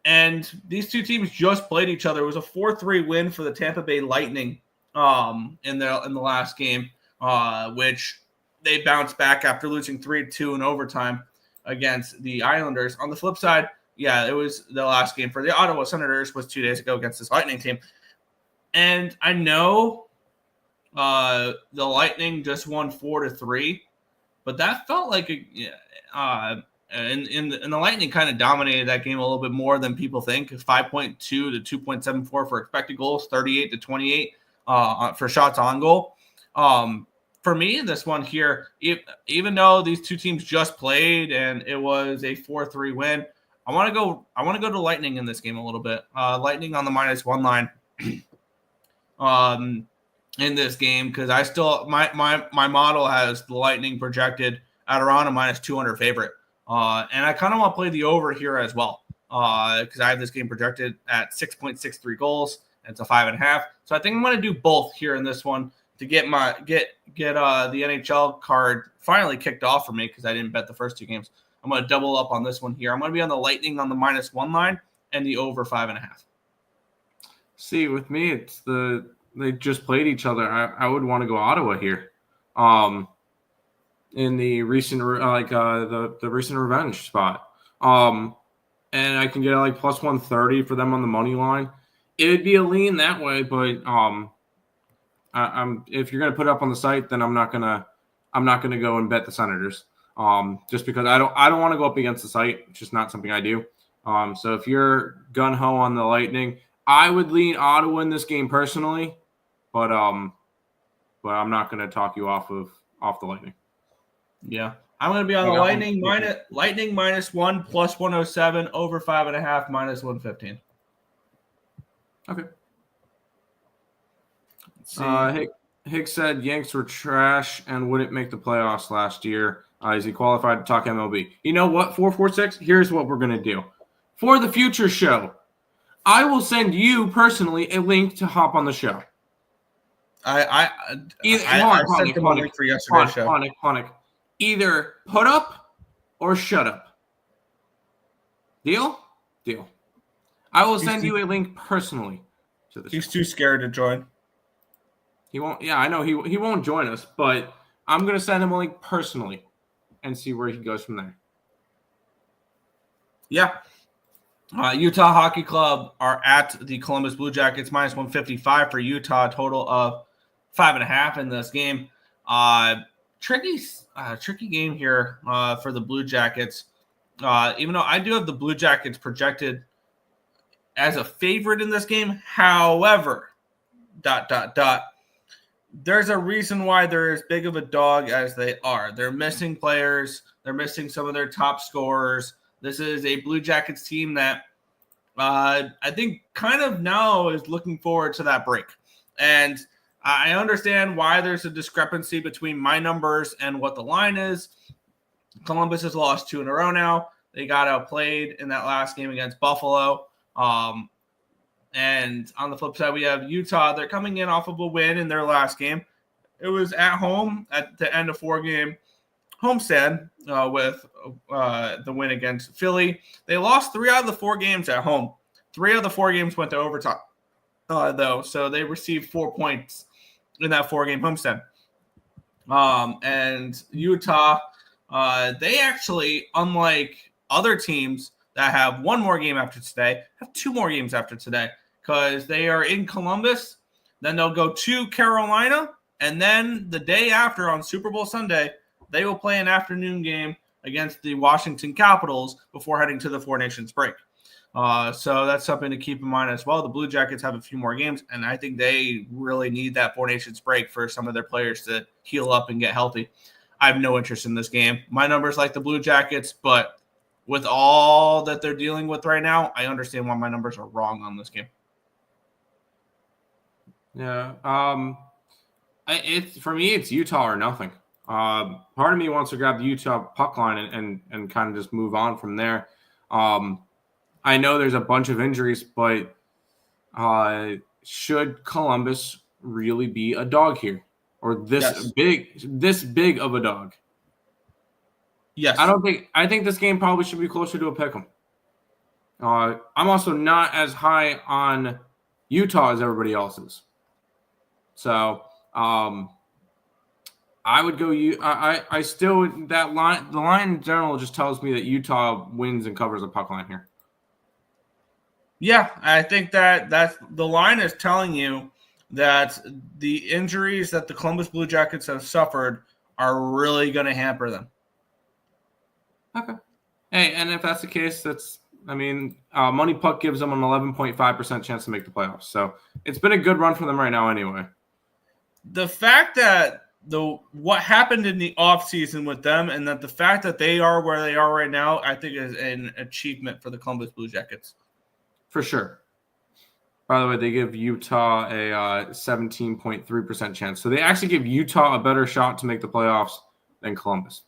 Speaker 2: And these two teams just played each other. It was a 4-3 win for the Tampa Bay Lightning in the last game, which they bounced back after losing 3-2 in overtime against the Islanders. On the flip side, yeah, it was the last game for the Ottawa Senators was 2 days ago against this Lightning team. And I know the Lightning just won 4-3, but that felt like and the Lightning kind of dominated that game a little bit more than people think. 5.2 to 2.74 for expected goals, 38 to 28 for shots on goal. For me, this one here, even though these two teams just played and it was a 4-3 win, I want to go to Lightning in this game a little bit. Lightning on the -1 line in this game because I still my model has the Lightning projected at around a -200 favorite And I kind of want to play the over here as well because I have this game projected at 6.63 goals. And it's a 5.5. So I think I'm going to do both here in this one to get the NHL card finally kicked off for me because I didn't bet the first two games. I'm going to double up on this one here. I'm going to be on the Lightning on the -1 line and the over 5.5.
Speaker 3: See, with me, it's they just played each other. I would want to go Ottawa here. In the recent the recent revenge spot. And I can get like plus 130 for them on the money line. It'd be a lean that way, but I'm if you're gonna put it up on the site, then I'm not gonna go and bet the Senators. Just because I don't want to go up against the site. It's just not something I do. So if you're gun ho on the Lightning, I would lean Ottawa in this game personally, but I'm not gonna talk you off the Lightning.
Speaker 2: Yeah, I'm gonna be on the Lightning -1 plus 107 over 5.5 -115.
Speaker 3: Okay. Hicks said Yanks were trash and wouldn't make the playoffs last year. Is he qualified to talk MLB? You know what, 446? Here's what we're going to do. For the future show, I will send you personally a link to hop on the show.
Speaker 2: I sent them a link for yesterday's show.
Speaker 3: Ponic. Either put up or shut up. Deal? Deal. I will send you a link personally to this.
Speaker 2: He's too scared to join.
Speaker 3: He won't. Yeah, I know he won't join us, but I'm gonna send him a link personally and see where he goes from there.
Speaker 2: Yeah. Utah Hockey Club are at the Columbus Blue Jackets -155 for Utah, total of 5.5 in this game. Tricky game here for the Blue Jackets. Even though I do have the Blue Jackets projected as a favorite in this game, however, ... there's a reason why they're as big of a dog as they are. They're missing players. They're missing some of their top scorers. This is a Blue Jackets team that I think kind of now is looking forward to that break. And I understand why there's a discrepancy between my numbers and what the line is. Columbus has lost 2 in a row now. They got outplayed in that last game against Buffalo. And on the flip side, we have Utah. They're coming in off of a win in their last game. It was at home at the end of 4-game homestand with the win against Philly. They lost 3 out of the 4 games at home. 3 of the 4 games went to overtime, though. So they received 4 points in that 4-game homestand. And Utah, they actually, unlike other teams that have 1 more game after today, have 2 more games after today because they are in Columbus. Then they'll go to Carolina. And then the day after on Super Bowl Sunday, they will play an afternoon game against the Washington Capitals before heading to the Four Nations break. So that's something to keep in mind as well. The Blue Jackets have a few more games, and I think they really need that Four Nations break for some of their players to heal up and get healthy. I have no interest in this game. My numbers like the Blue Jackets, but with all that they're dealing with right now, I understand why my numbers are wrong on this game.
Speaker 3: Yeah. For me, it's Utah or nothing. Part of me wants to grab the Utah puck line and kind of just move on from there. I know there's a bunch of injuries, but should Columbus really be a dog here, or this big of a dog?
Speaker 2: Yes.
Speaker 3: I think this game probably should be closer to a pick'em. I'm also not as high on Utah as everybody else is. So I would go. I still that line. The line in general just tells me that Utah wins and covers the puck line here.
Speaker 2: Yeah, I think that's the line is telling you that the injuries that the Columbus Blue Jackets have suffered are really going to hamper them.
Speaker 3: Okay. Hey, and if that's the case, Money Puck gives them an 11.5% chance to make the playoffs. So it's been a good run for them right now anyway.
Speaker 2: The fact that what happened in the offseason with them and that the fact that they are where they are right now, I think is an achievement for the Columbus Blue Jackets.
Speaker 3: For sure. By the way, they give Utah a 17.3% chance. So they actually give Utah a better shot to make the playoffs than Columbus.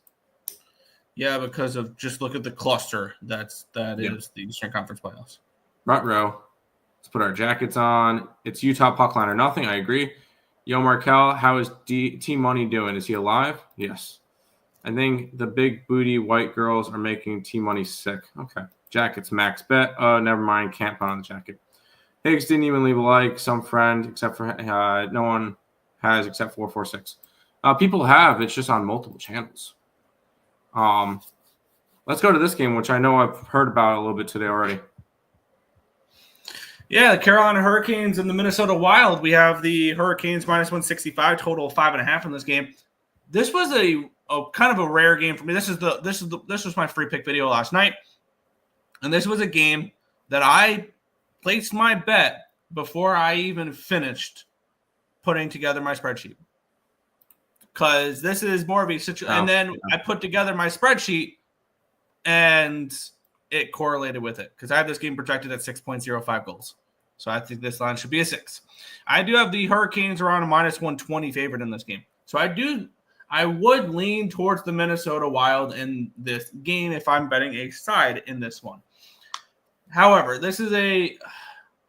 Speaker 2: Yeah, because of just look at the cluster that is the Eastern Conference playoffs.
Speaker 3: Front row. Let's put our jackets on. It's Utah puck line or nothing. I agree. Yo, Markel, how is Team Money doing? Is he alive? Yes. I think the big booty white girls are making Team Money sick. Okay. Jackets max bet. Oh, never mind. Can't put on the jacket. Higgs didn't even leave a like. Some friend, except for no one has except 446. People have. It's just on multiple channels. Let's go to this game, which I know I've heard about a little bit today already.
Speaker 2: Yeah, the Carolina Hurricanes and the Minnesota Wild. We have the Hurricanes minus 165, total of 5.5 in this game. This was a kind of a rare game for me. This was my free pick video last night, and this was a game that I placed my bet before I even finished putting together my spreadsheet. Because this is more of a situation. And then I put together my spreadsheet, and it correlated with it. Because I have this game projected at 6.05 goals. So I think this line should be a 6. I do have the Hurricanes around a minus 120 favorite in this game. So I would lean towards the Minnesota Wild in this game if I'm betting a side in this one. However, this is a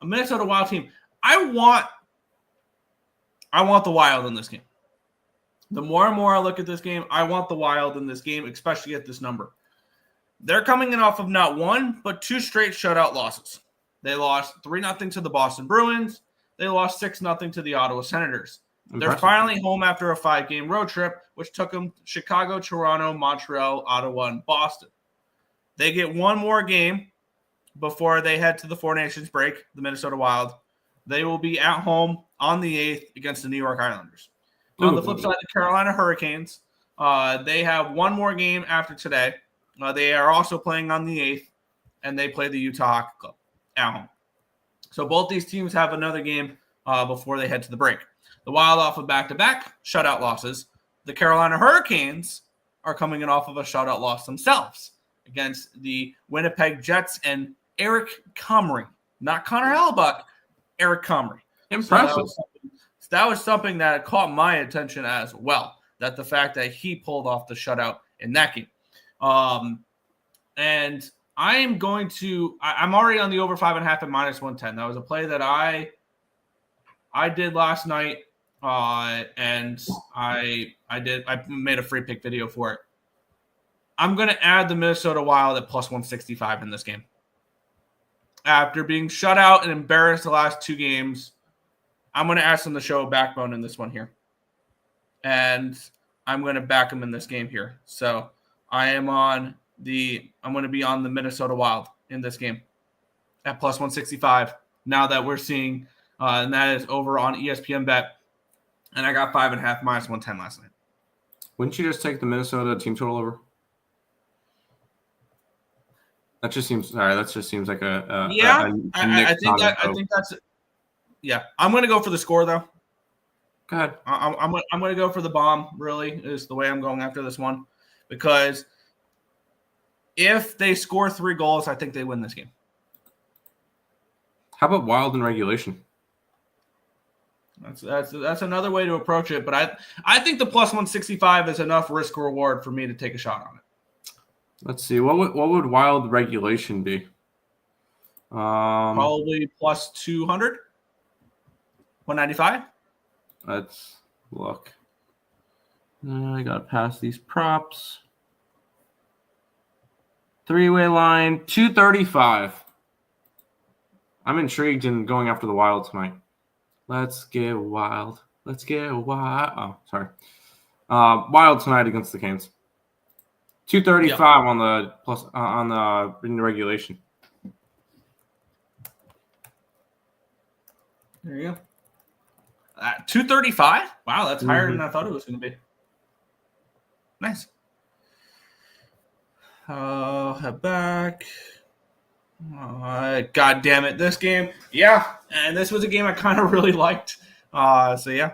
Speaker 2: Minnesota Wild team. I want the Wild in this game. The more and more I look at this game, I want the Wild in this game, especially at this number. They're coming in off of not one, but 2 straight shutout losses. They lost 3-0 to the Boston Bruins. They lost 6-0 to the Ottawa Senators. They're finally home after a 5-game road trip, which took them to Chicago, Toronto, Montreal, Ottawa, and Boston. They get one more game before they head to the Four Nations break, the Minnesota Wild. They will be at home on the 8th against the New York Islanders. On the flip side, the Carolina Hurricanes, they have one more game after today. They are also playing on the 8th, and they play the Utah Hockey Club at home. So both these teams have another game before they head to the break. The Wild off of back-to-back shutout losses. The Carolina Hurricanes are coming in off of a shutout loss themselves against the Winnipeg Jets and Eric Comrie. Not Connor Hellebuck, Eric Comrie.
Speaker 3: Impressive.
Speaker 2: So that was something that caught my attention as well, that the fact that he pulled off the shutout in that game. And I am going to – I'm already on the over 5.5 at minus 110. That was a play that I did last night, and I made a free pick video for it. I'm going to add the Minnesota Wild at plus 165 in this game. After being shut out and embarrassed the last 2 games, I'm going to ask them to show a backbone in this one here. And I'm going to back them in this game here. So I'm going to be on the Minnesota Wild in this game at plus 165. Now that we're seeing, and that is over on ESPN Bet. And I got 5.5 minus 110 last night.
Speaker 3: Wouldn't you just take the Minnesota team total over? That just seems like a
Speaker 2: yeah. I think that's yeah. I'm going to go for the score though.
Speaker 3: Go ahead.
Speaker 2: I'm going to go for the bomb. Really, is the way I'm going after this one, because if they score 3 goals, I think they win this game.
Speaker 3: How about Wild in regulation?
Speaker 2: That's another way to approach it, but I think the plus 165 is enough risk reward for me to take a shot on it.
Speaker 3: Let's see. What would Wild regulation be?
Speaker 2: Probably plus 200, 195.
Speaker 3: Let's look. I gotta pass these props. 3-way line 235. I'm intrigued in going after the Wild tonight. Let's get wild. Let's get wild. Oh, sorry. Wild tonight against the Canes. 235 on the plus on the in regulation.
Speaker 2: There you go. 235. Wow, that's higher than I thought it was going to be. Nice. Head back. God damn it, this game. Yeah, and this was a game I kind of really liked. So yeah.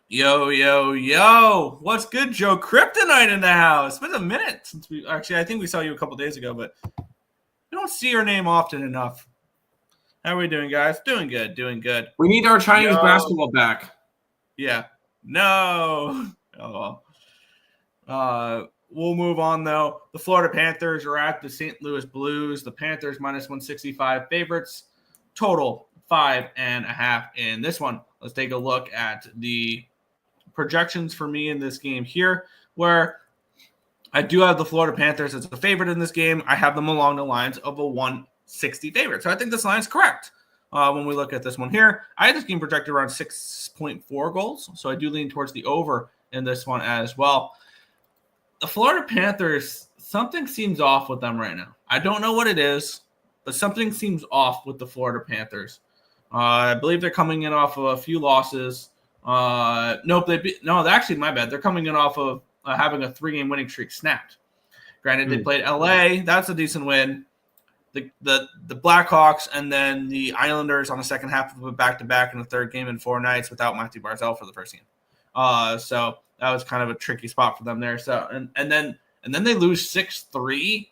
Speaker 2: Yo. What's good, Joe Kryptonite in the house? It's been a minute since I think we saw you a couple days ago, but we don't see your name often enough. How are we doing, guys? Doing good.
Speaker 3: We need our Chinese basketball back.
Speaker 2: Yeah. No. Oh well. we'll move on, though. The Florida Panthers are at the St. Louis Blues. The Panthers -165 favorites. Total 5.5 in this one. Let's take a look at the projections for me in this game here, where I do have the Florida Panthers as a favorite in this game. I have them along the lines of a 160 favorite. So I think this line is correct. When we look at this one here, I had this game projected around 6.4 goals. So I do lean towards the over in this one as well. The Florida Panthers, something seems off with them right now. I don't know what it is, but something seems off with the Florida Panthers. I believe they're coming in off of a few losses. Actually, my bad. They're coming in off of having a 3-game winning streak snapped. Granted, they played LA. That's a decent win. The Blackhawks and then the Islanders on the second half of a back-to-back in the third game in 4 nights without Matthew Barzal for the first game. So that was kind of a tricky spot for them there. So and then they lose 6-3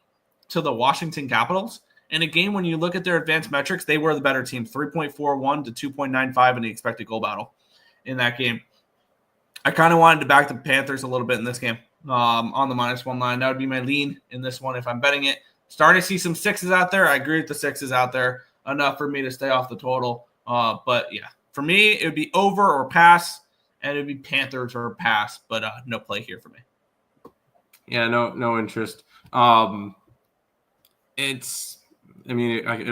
Speaker 2: to the Washington Capitals in a game when you look at their advanced metrics, they were the better team, 3.41 to 2.95 in the expected goal battle in that game. I kind of wanted to back the Panthers a little bit in this game on the -1 line. That would be my lean in this one if I'm betting it. Starting to see some 6s out there. I agree with the 6s out there enough for me to stay off the total. But yeah, for me, it would be over or pass, and it would be Panthers or pass, but no play here for me.
Speaker 3: Yeah, no interest. It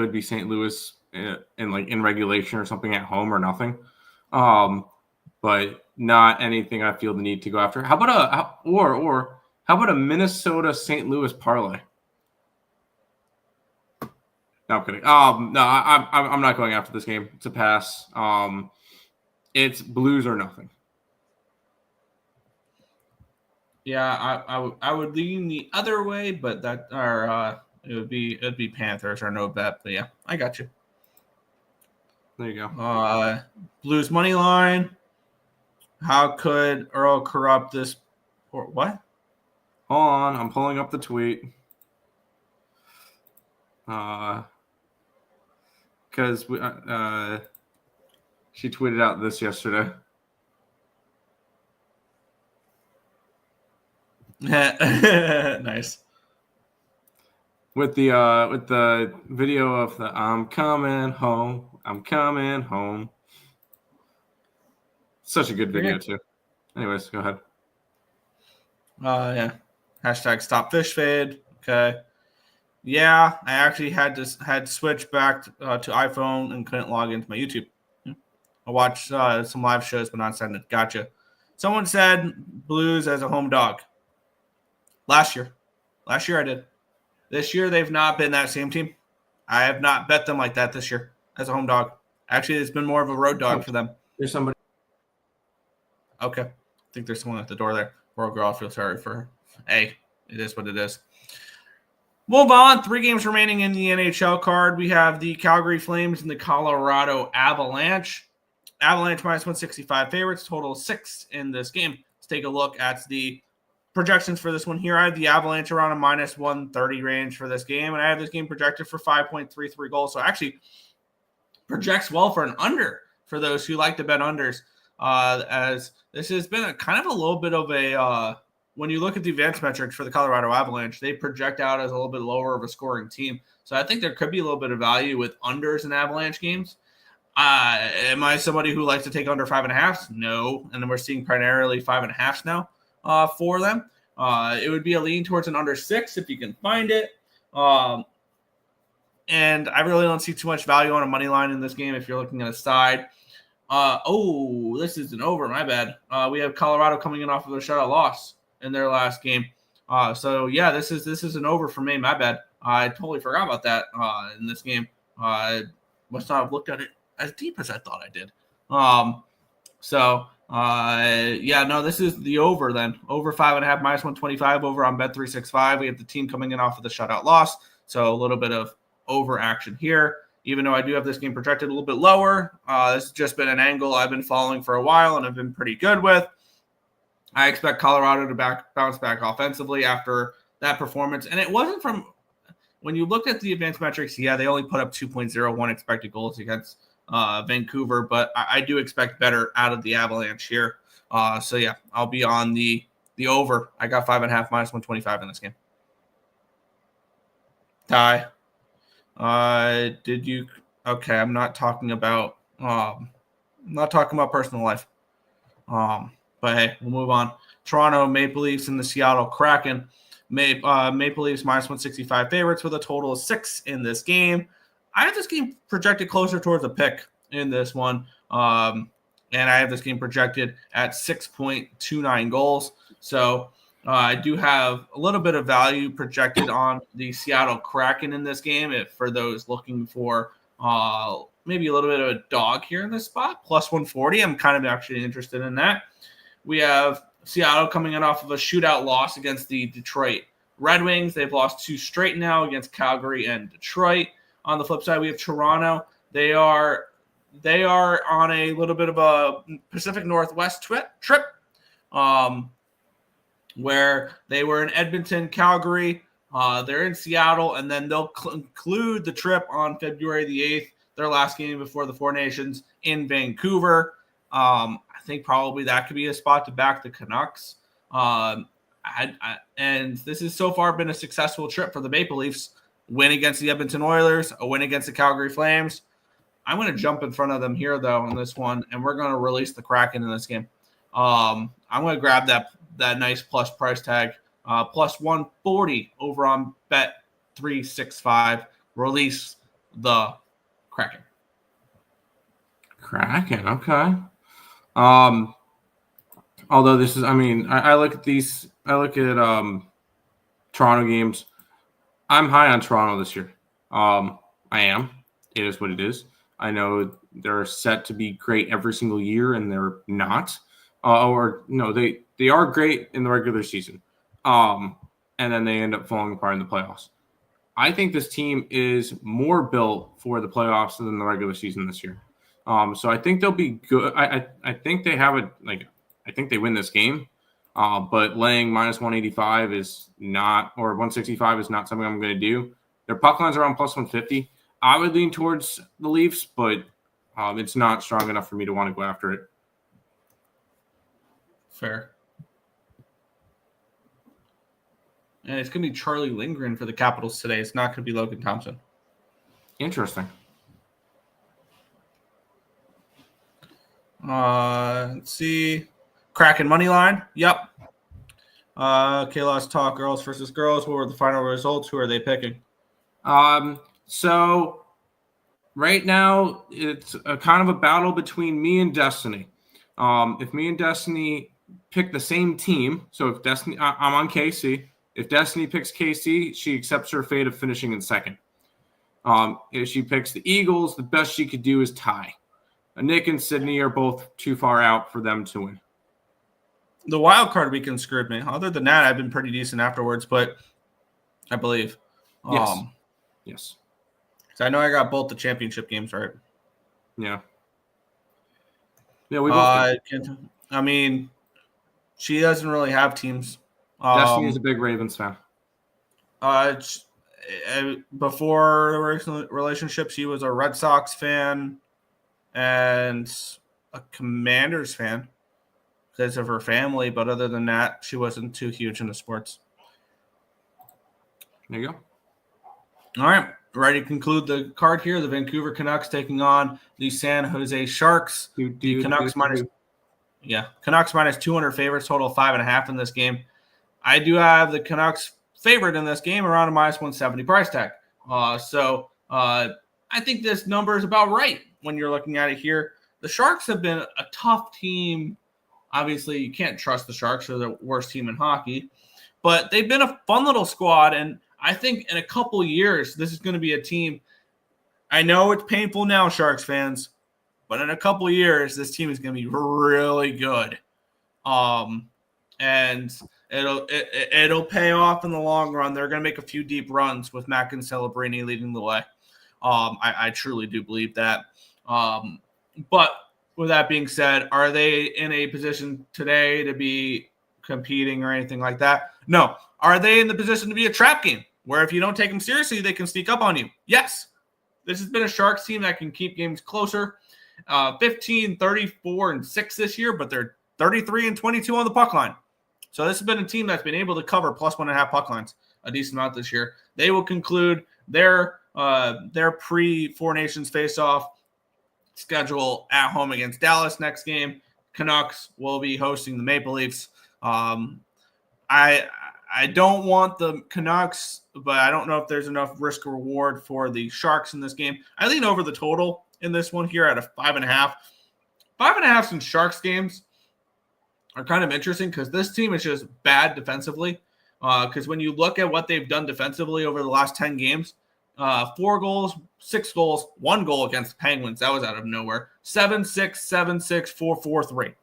Speaker 3: would be St. Louis in regulation or something at home or nothing. But not anything I feel the need to go after. How about a Minnesota St. Louis parlay? No, I'm kidding. No, I'm not going after this game. It's a pass. It's Blues or nothing.
Speaker 2: Yeah, I would lean the other way, but it'd be Panthers or no bet. But yeah, I got you.
Speaker 3: There you go.
Speaker 2: Blues money line. How could Earle corrupt this? Or what?
Speaker 3: Hold on, I'm pulling up the tweet. Because she tweeted out this yesterday.
Speaker 2: Nice.
Speaker 3: With the video of the I'm coming home. Such a good video too. Anyways, go ahead.
Speaker 2: Yeah. Hashtag stop fish fade. Okay. Yeah, I actually had switched back to iPhone and couldn't log into my YouTube. I watched some live shows, but not sending it. Gotcha. Someone said Blues as a home dog. Last year I did. This year they've not been that same team. I have not bet them like that this year as a home dog. Actually, it's been more of a road dog for them.
Speaker 3: There's somebody.
Speaker 2: Okay. I think there's someone at the door there. Poor girl, I feel sorry for her. Hey, it is what it is. Move on. 3 games remaining in the NHL card. We have the Calgary Flames and the Colorado Avalanche. Avalanche -165 favorites. Total 6 in this game. Let's take a look at the projections for this one here. I have the Avalanche around a -130 range for this game, and I have this game projected for 5.33 goals. So actually projects well for an under for those who like to bet unders. As this has been a kind of a little bit of a when you look at the advanced metrics for the Colorado Avalanche, they project out as a little bit lower of a scoring team. So I think there could be a little bit of value with unders in Avalanche games. Am I somebody who likes to take under 5.5? No. And then we're seeing primarily 5.5 now for them. It would be a lean towards an under 6 if you can find it. And I really don't see too much value on a money line in this game if you're looking at a side. This is an over. My bad. We have Colorado coming in off of a shutout loss in their last game. So yeah, this is an over for me. My bad. I totally forgot about that in this game. I must not have looked at it as deep as I thought I did. This is the over then. Over 5.5 -125 over on Bet365. We have the team coming in off of the shutout loss. So a little bit of over action here. Even though I do have this game projected a little bit lower, this has just been an angle I've been following for a while and I've been pretty good with. I expect Colorado to bounce back offensively after that performance. And it wasn't from – when you looked at the advanced metrics, yeah, they only put up 2.01 expected goals against Vancouver. But I do expect better out of the Avalanche here. I'll be on the The over. I got 5.5 minus 125 in this game. Ty. Did you? Okay, I'm not talking about personal life. But hey, we'll move on. Toronto Maple Leafs and the Seattle Kraken. Maple Leafs minus 165 favorites with a total of 6 in this game. I have this game projected closer towards a pick in this one. And I have this game projected at 6.29 goals. So I do have a little bit of value projected on the Seattle Kraken in this game for those looking for maybe a little bit of a dog here in this spot. Plus 140. I'm kind of actually interested in that. We have Seattle coming in off of a shootout loss against the Detroit Red Wings. They've lost 2 straight now against Calgary and Detroit. On the flip side, we have Toronto. They are on a little bit of a Pacific Northwest trip where they were in Edmonton, Calgary. They're in Seattle, and then they'll conclude the trip on February the 8th, their last game before the Four Nations in Vancouver. I think probably that could be a spot to back the Canucks. And this has so far been a successful trip for the Maple Leafs. Win against the Edmonton Oilers, a win against the Calgary Flames. I'm going to jump in front of them here, though, in this one, and we're going to release the Kraken in this game. I'm going to grab that nice plus price tag, plus 140 over on Bet365. Release the Kraken.
Speaker 3: Kraken, okay. Although this is, I look at these. I look at Toronto games. I'm high on Toronto this year. I am. It is what it is. I know they're set to be great every single year, and they're not. They are great in the regular season, and then they end up falling apart in the playoffs. I think this team is more built for the playoffs than the regular season this year. So I think they'll be good. I think they have I think they win this game. But laying minus 185 is not, or 165 is not something I'm going to do. Their puck line's around plus 150. I would lean towards the Leafs, but it's not strong enough for me to want to go after it.
Speaker 2: Fair. And it's going to be Charlie Lindgren for the Capitals today. It's not going to be Logan Thompson.
Speaker 3: Interesting.
Speaker 2: Let's see. Kraken money line. Yep. Okay, let's talk girls versus girls. What were the final results? Who are they picking?
Speaker 3: So right now it's a kind of a battle between me and Destiny. If me and Destiny pick the same team, so if Destiny, I'm on KC. If Destiny picks KC, she accepts her fate of finishing in second. If she picks the Eagles, the best she could do is tie. Nick and Sydney are both too far out for them to win.
Speaker 2: The wild card weekend screwed me. Other than that, I've been pretty decent afterwards, but I believe.
Speaker 3: Yes. Yes.
Speaker 2: So I know I got both the championship games right.
Speaker 3: Yeah. Yeah, we both
Speaker 2: she doesn't really have teams.
Speaker 3: Destiny is a big Ravens fan.
Speaker 2: Before the relationship, she was a Red Sox fan and a Commanders fan because of her family. But other than that, she wasn't too huge into sports.
Speaker 3: There you go.
Speaker 2: All right. Ready to conclude the card here. The Vancouver Canucks taking on the San Jose Sharks. Canucks minus 200 favorites, total of 5.5 in this game. I do have the Canucks favorite in this game around a minus 170 price tag. So I think this number is about right when you're looking at it here. The Sharks have been a tough team. Obviously, you can't trust the Sharks. They're the worst team in hockey. But they've been a fun little squad, and I think in a couple years, this is going to be a team. I know it's painful now, Sharks fans, but in a couple years, this team is going to be really good. And it'll pay off in the long run. They're going to make a few deep runs with Mack and Celebrini leading the way. I truly do believe that. But with that being said, are they in a position today to be competing or anything like that? No. Are they in the position to be a trap game where if you don't take them seriously, they can sneak up on you? Yes. This has been a Sharks team that can keep games closer. 15, 34, and 6 this year, but they're 33 and 22 on the puck line. So this has been a team that's been able to cover plus 1.5 puck lines a decent amount this year. They will conclude their pre-Four Nations face-off schedule at home against Dallas next game. Canucks will be hosting the Maple Leafs. I don't want the Canucks, but I don't know if there's enough risk reward for the Sharks in this game. I lean over the total in this one here at a 5.5. 5.5 in Sharks games are kind of interesting because this team is just bad defensively. Because when you look at what they've done defensively over the last 10 games, 4 goals, 6 goals, 1 goal against the Penguins. That was out of nowhere. 7-6, 7-6, 4-4-3.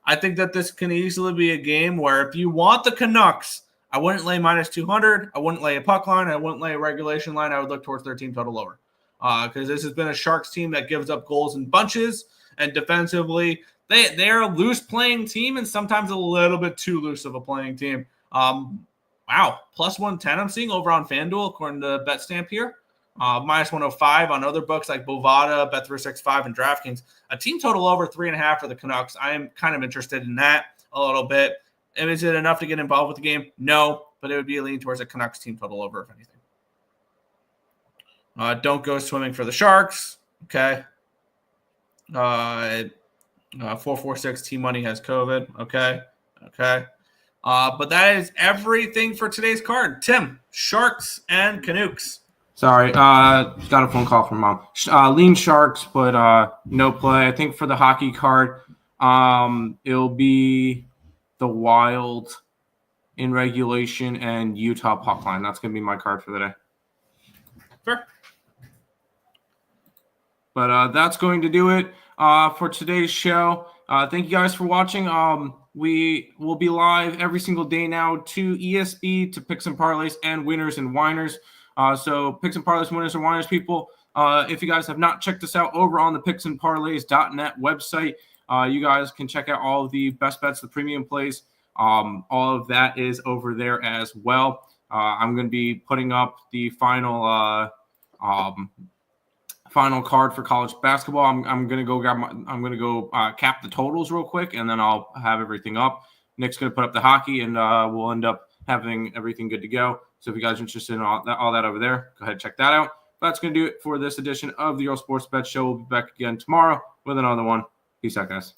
Speaker 2: I think that this can easily be a game where if you want the Canucks, I wouldn't lay minus 200. I wouldn't lay a puck line. I wouldn't lay a regulation line. I would look towards their team total lower. Because this has been a Sharks team that gives up goals in bunches, and defensively, they're a loose playing team and sometimes a little bit too loose of a playing team. Wow, plus 110 I'm seeing over on FanDuel according to BetStamp here. Minus 105 on other books like Bovada, Bet365, and DraftKings. A team total over 3.5 for the Canucks. I am kind of interested in that a little bit. And is it enough to get involved with the game? No, but it would be a lean towards a Canucks team total over, if anything. Don't go swimming for the Sharks. Okay. 446 Team Money has COVID. Okay. But that is everything for today's card. Tim, Sharks and Canucks.
Speaker 3: Sorry, got a phone call from mom. Lean Sharks, but no play. I think for the hockey card, it'll be the Wild in regulation and Utah puck line. That's going to be my card for the day.
Speaker 2: Fair.
Speaker 3: But that's going to do it for today's show. Thank you guys for watching. We will be live every single day now to ESB, to Picks and Parleys, and Winners and Whiners. So Picks and Parleys, Winners and Whiners, people, if you guys have not checked us out over on the picksandparleys.net website, you guys can check out all of the best bets, the premium plays. All of that is over there as well. I'm going to be putting up the final card for college basketball. I'm going to go cap the totals real quick, and then I'll have everything up. Nick's going to put up the hockey, and we'll end up having everything good to go. So if you guys are interested in all that over there, go ahead and check that out. That's going to do it for this edition of the Earle Sports Bet Show. We'll be back again tomorrow with another one. Peace out, guys.